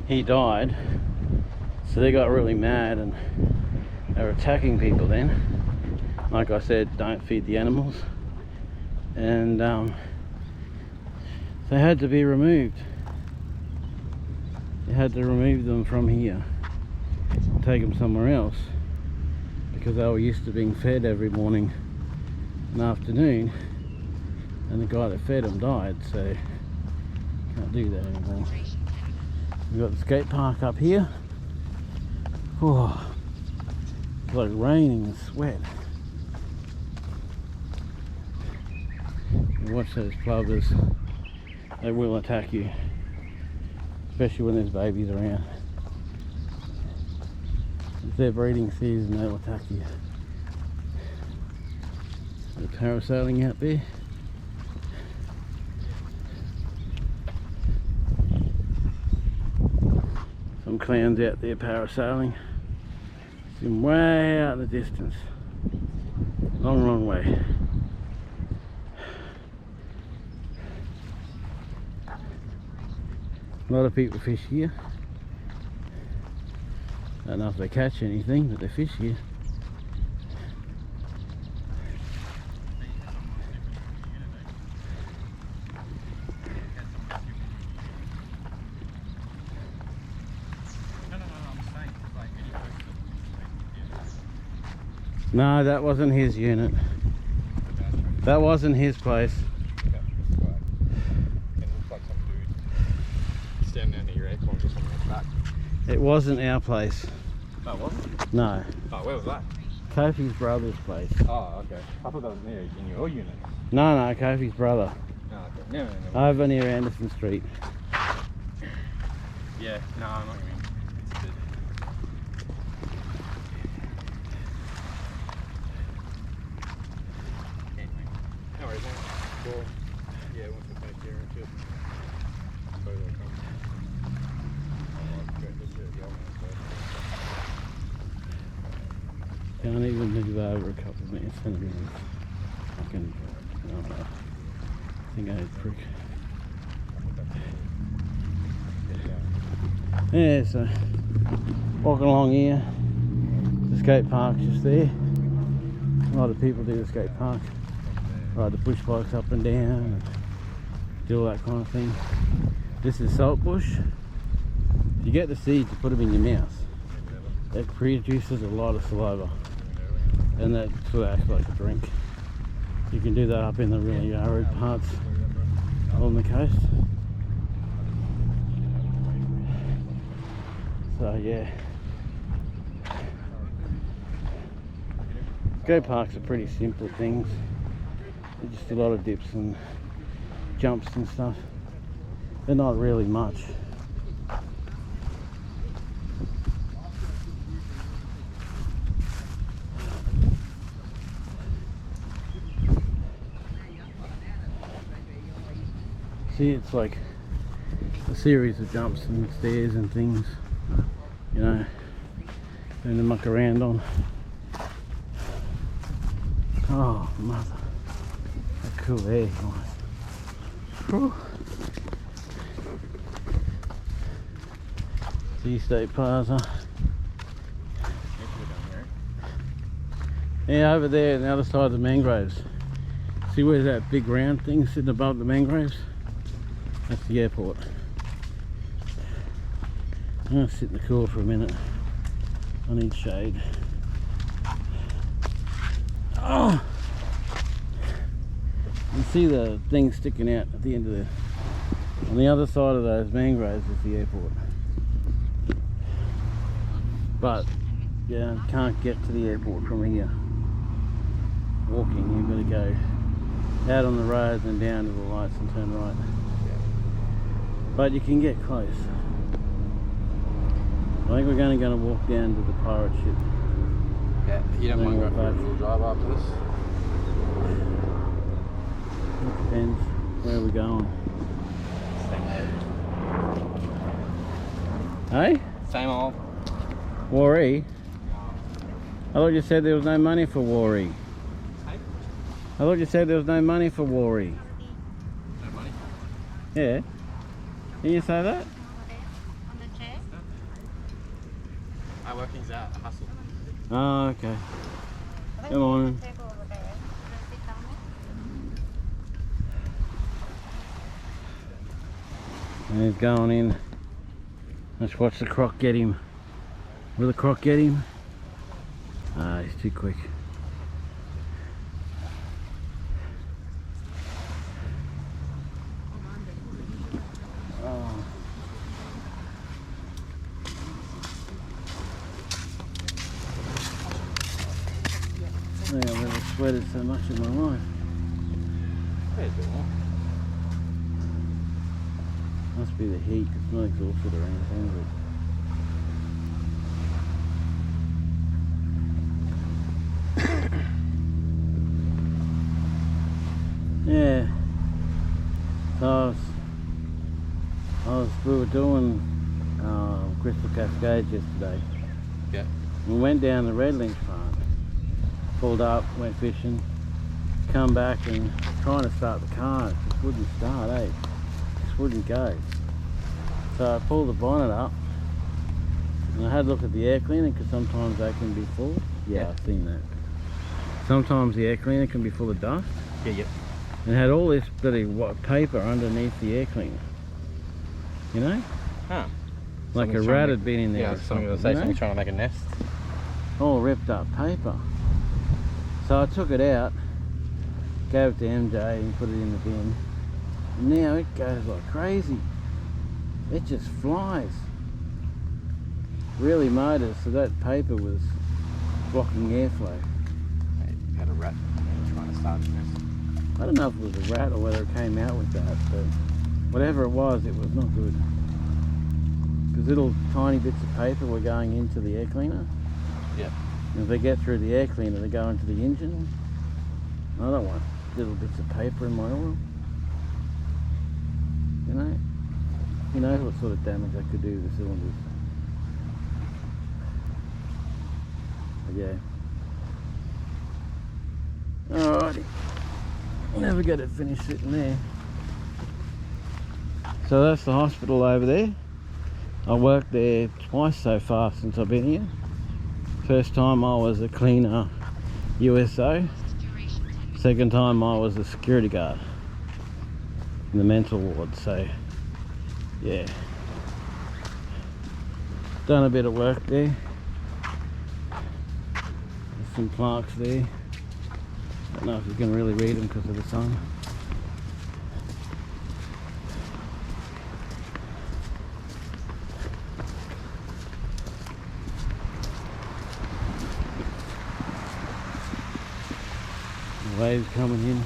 [SPEAKER 1] he died. So they got really mad and they were attacking people then. Like I said, don't feed the animals. And they had to be removed. They had to remove them from here and take them somewhere else because they were used to being fed every morning and afternoon, and the guy that fed them died, so can't do that anymore. We've got the skate park up here. Oh, it's like raining and sweat. And watch those plovers. They will attack you, especially when there's babies around. It's their breeding season, they'll attack you. They're parasailing out there. Some clowns out there parasailing. See them way out in the distance. Long, long way. A lot of people fish here. Don't know if they catch anything, but they fish here. No, that wasn't his unit. That wasn't his place. It wasn't our place.
[SPEAKER 3] No, it wasn't?
[SPEAKER 1] No.
[SPEAKER 3] Oh, where was that?
[SPEAKER 1] Kofi's brother's place.
[SPEAKER 3] Oh, okay. I thought that was near in your unit.
[SPEAKER 1] No, Kofi's brother.
[SPEAKER 3] Oh, okay. No.
[SPEAKER 1] Over near Anderson Street.
[SPEAKER 3] Yeah, no, I'm not going. It's good. Anyway. No worries, mate. Cool. Yeah, once we're back here, just totally come.
[SPEAKER 1] Can't even move over a couple of minutes. I can, I think I had a prick. Yeah, so walking along here, the skate park's just there. A lot of people do the skate park, ride the push bikes up and down, and do all that kind of thing. This is salt bush. If you get the seeds, you put them in your mouth. It produces a lot of saliva, and that sort of acts like a drink. You can do that up in the really arid parts on the coast. So yeah, skate parks are pretty simple things. They're just a lot of dips and jumps and stuff. They're not really much. See, it's like a series of jumps and stairs and things, you know, and to muck around on. Oh, mother. That's cool there, nice. Whew. Sea State Plaza. Yeah, over there on the other side of the mangroves. See where's that big round thing sitting above the mangroves? That's the airport. I'm going to sit in the cool for a minute. I need shade. Oh! You see the thing sticking out at the end of the... On the other side of those mangroves is the airport. But, yeah, can't get to the airport from here. Walking, you've got to go out on the road and down to the lights and turn right. But you can get close. I think we're going to walk down to the pirate ship.
[SPEAKER 3] Yeah, you don't mind going for a little drive after this?
[SPEAKER 1] It depends where we're going. Hey?
[SPEAKER 3] Same old.
[SPEAKER 1] Warree? I thought you said there was no money for Warree.
[SPEAKER 3] Hey?
[SPEAKER 1] I thought you said there was no money for Warree.
[SPEAKER 3] No money?
[SPEAKER 1] Yeah. Can you say that?
[SPEAKER 2] On the chair.
[SPEAKER 3] Our working's out, a hustle.
[SPEAKER 1] Oh, okay. Come on.
[SPEAKER 2] Table over there. Sit down there.
[SPEAKER 1] And he's going in. Let's watch the croc get him. Will the croc get him? Ah, he's too quick. Oh. I think I've never sweated so much in my life.
[SPEAKER 3] There's a bit more.
[SPEAKER 1] Must be the heat. It's not exhausted or anything, but yeah. So we were doing Crystal Cascades yesterday.
[SPEAKER 3] Yeah.
[SPEAKER 1] We went down the Red Lynch Park, pulled up, went fishing, come back and trying to start the car. It just wouldn't start, eh? It just wouldn't go. So I pulled the bonnet up and I had a look at the air cleaner because sometimes they can be full. Yeah, I've seen that. Sometimes the air cleaner can be full of dust.
[SPEAKER 3] Yeah, yeah.
[SPEAKER 1] And it had all this bloody paper underneath the air cleaner. You know?
[SPEAKER 3] Huh.
[SPEAKER 1] Like
[SPEAKER 3] Something's
[SPEAKER 1] a
[SPEAKER 3] trying
[SPEAKER 1] rat
[SPEAKER 3] to-
[SPEAKER 1] had been in there.
[SPEAKER 3] Yeah,
[SPEAKER 1] or
[SPEAKER 3] something to
[SPEAKER 1] something,
[SPEAKER 3] say,
[SPEAKER 1] you know?
[SPEAKER 3] something trying to make a nest.
[SPEAKER 1] All ripped up paper. So I took it out, gave it to MJ and put it in the bin. And now it goes like crazy. It just flies. Really motors, so that paper was blocking airflow.
[SPEAKER 3] Hey, had a rat trying to start a nest.
[SPEAKER 1] I don't know if it was a rat or whether it came out with that, but whatever it was not good. Because little tiny bits of paper were going into the air cleaner.
[SPEAKER 3] Yeah.
[SPEAKER 1] And if they get through the air cleaner, they go into the engine. I don't want little bits of paper in my oil. You know? Who knows what sort of damage that could do to the cylinders. But yeah. Alrighty. Never get it finished sitting there. So that's the hospital over there. I worked there twice so far since I've been here. First time I was a cleaner USO. Second time I was a security guard in the mental ward, so yeah. Done a bit of work there. There's some plaques there. Don't know if you can really read them because of the sun. The waves coming in.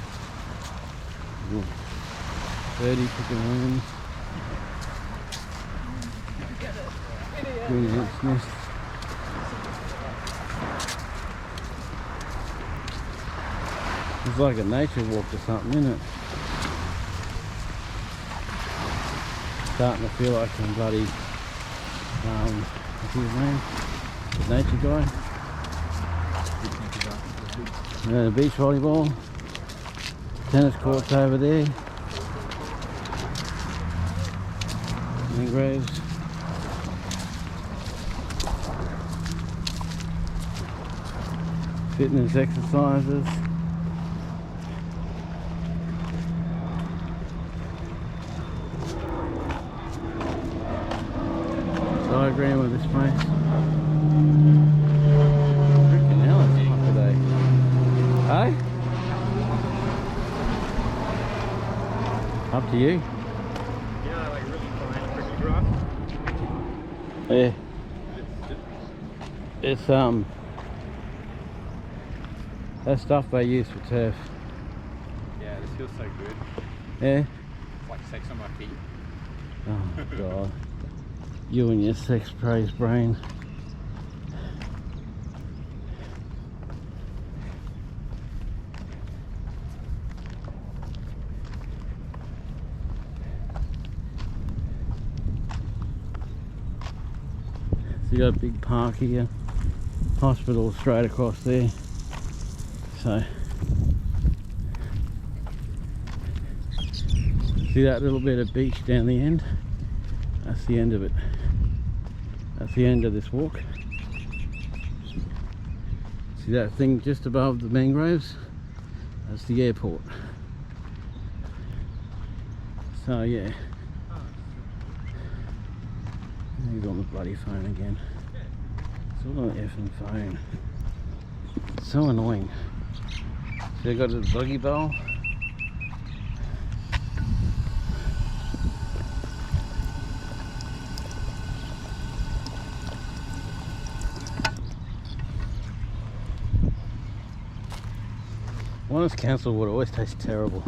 [SPEAKER 1] Ooh. 30 chicken rooms. Green ants nest. It's like a nature walk or something, isn't it? Starting to feel like some bloody, what's his name? The nature guy. Yeah, the beach volleyball. Tennis courts over there. Mangroves. Fitness exercises. Diagram of this place. Freaking hell, it's hot today. Hey? Up to you.
[SPEAKER 3] Yeah, like really fine, pretty rough.
[SPEAKER 1] Yeah. It's that stuff they use for turf.
[SPEAKER 3] Yeah, this feels so good.
[SPEAKER 1] Yeah.
[SPEAKER 3] It's like sex on my feet.
[SPEAKER 1] Oh god. You and your sex praise brain. So you got a big park here. Hospital straight across there. So see that little bit of beach down the end? That's the end of it. That's the end of this walk. See that thing just above the mangroves? That's the airport. So yeah. He's on the bloody phone again. It's all on the effing phone. It's so annoying. So I got a buggy bowl. Honest council water always tastes terrible.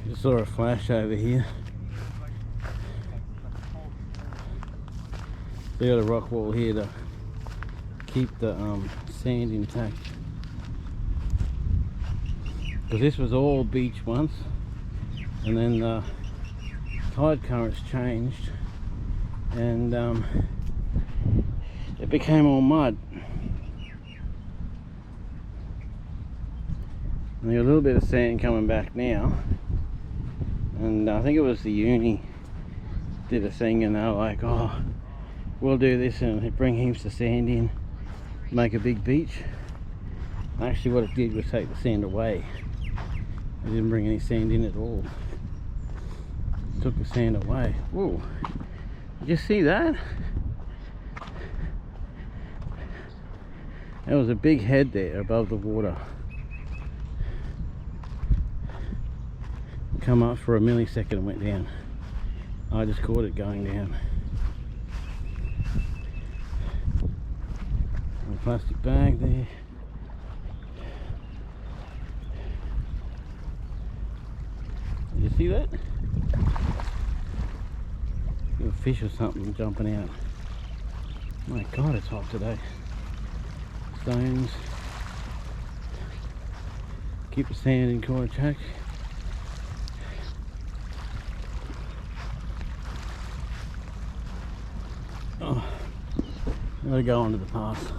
[SPEAKER 1] Just saw a flash over here. They got a rock wall here to keep the sand intact. Because this was all beach once, and then the tide currents changed, and it became all mud. And there's a little bit of sand coming back now, and I think it was the uni did a thing, and they were like, oh, we'll do this and bring heaps of sand in, make a big beach. Actually what it did was take the sand away. It didn't bring any sand in at all. It took the sand away. Whoa, did you see that? There was a big head there above the water. Come up for a millisecond and went down. I just caught it going down. A plastic bag there. Did you see that? A fish or something jumping out. My god, it's hot today. Stones. Keep the sand in quarter check. Oh, gotta go onto the path.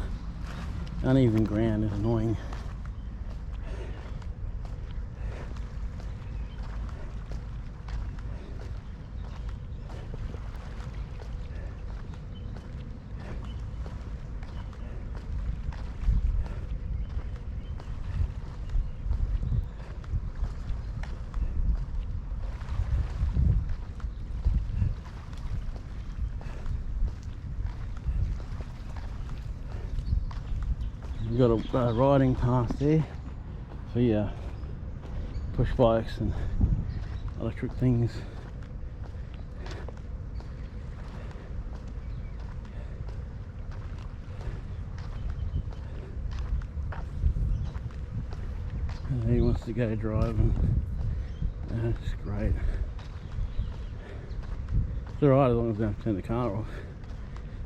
[SPEAKER 1] Uneven ground is annoying. We've got a riding path there for your push bikes and electric things. And he wants to go driving. That's great. It's alright as long as I don't turn the car off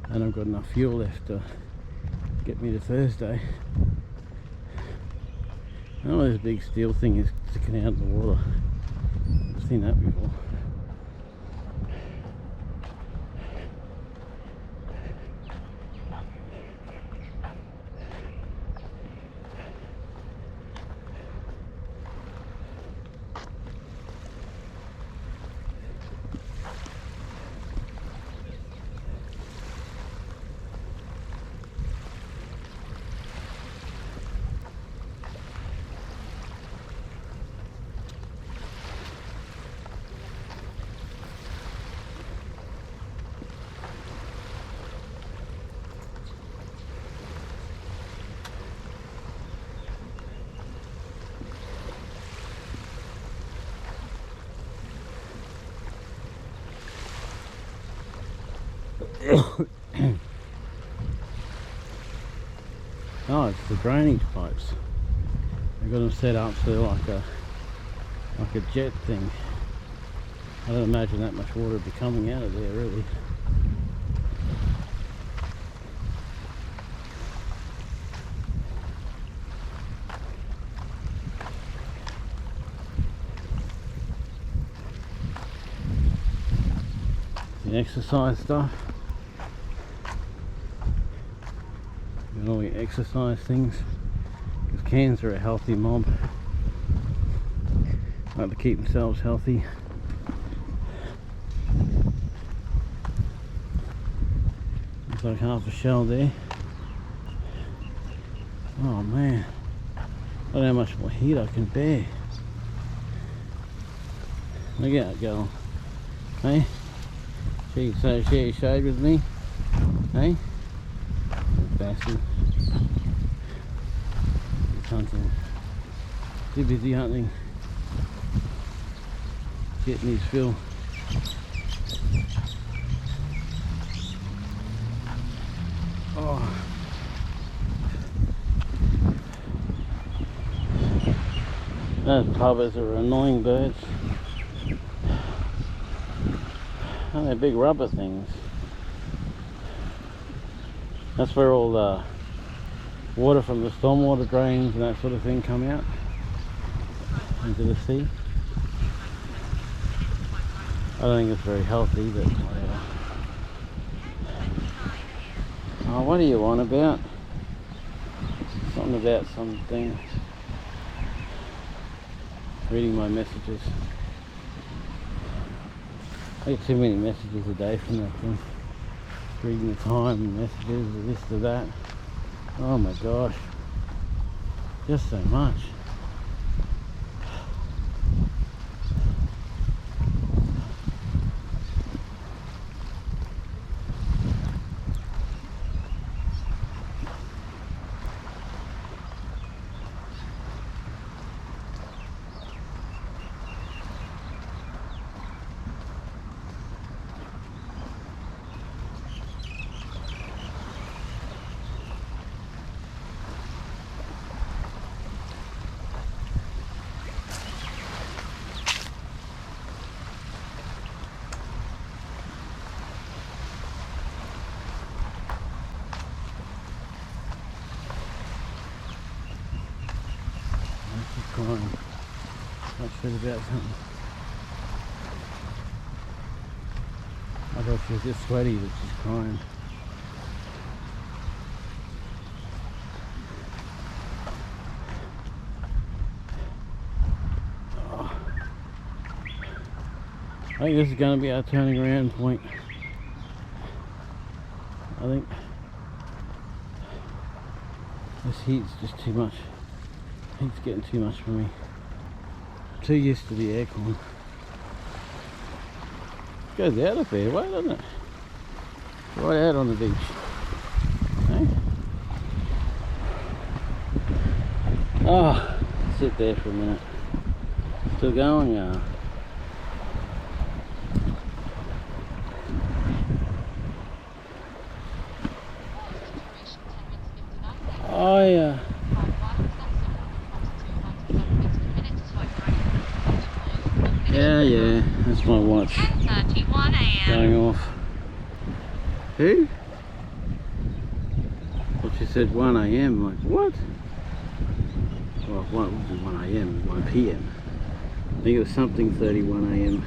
[SPEAKER 1] and I've got enough fuel left to get me to Thursday. Oh, this big steel thing is sticking out in the water. I've seen that before. Oh, it's the drainage pipes. They've got them set up so like a jet thing. I don't imagine that much water would be coming out of there really. The exercise stuff. And all the exercise things, because cans are a healthy mob, like to keep themselves healthy. It's like half a shell there. Oh man, I don't know how much more heat I can bear. Look out, girl. Hey, she so share shade with me. Hey, bastard. He's hunting. Too busy hunting. Getting his fill. Oh. Those pubbers are annoying birds. And they're big rubber things. That's where all the water from the stormwater drains and that sort of thing come out into the sea. I don't think it's very healthy, but whatever. Oh, what do you want about? Something about something. Reading my messages. I get too many messages a day from that thing. Reading the time and messages, this to that. Oh my gosh. Just so much. Crying. Not sure about something. I thought she was just sweaty, but she's crying. Oh. I think this is going to be our turning around point. I think this heat's just too much. Heat's getting too much for me. I'm too used to the aircon. It goes out a fair way, doesn't it? Right out on the beach. Hey? Oh, sit there for a minute. Still going, yeah. Oh yeah. Yeah, that's my watch.
[SPEAKER 6] 10:31 a.m.
[SPEAKER 1] Going off. Who? Well, she said 1 a.m. Like, what? Well, it wasn't 1 a.m., 1 p.m. I think it was something 31 a.m.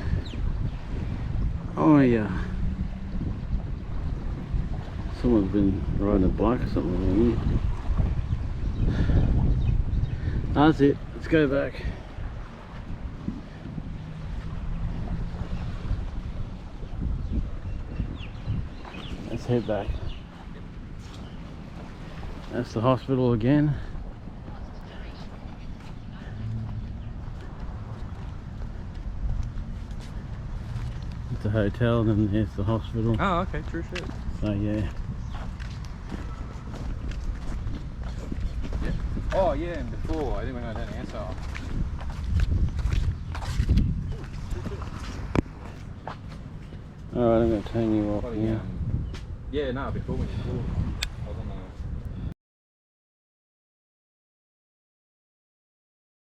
[SPEAKER 1] Oh yeah. Someone's been riding a bike or something along here. That's it. Let's go back. Let's head back. That's the hospital again. It's a hotel and then there's the hospital.
[SPEAKER 3] Oh, okay, true shit.
[SPEAKER 1] So yeah.
[SPEAKER 3] Oh yeah, and before I didn't go down the answer.
[SPEAKER 1] Alright, I'm going to turn you off
[SPEAKER 3] Probably,
[SPEAKER 1] here.
[SPEAKER 3] yeah, no, before when you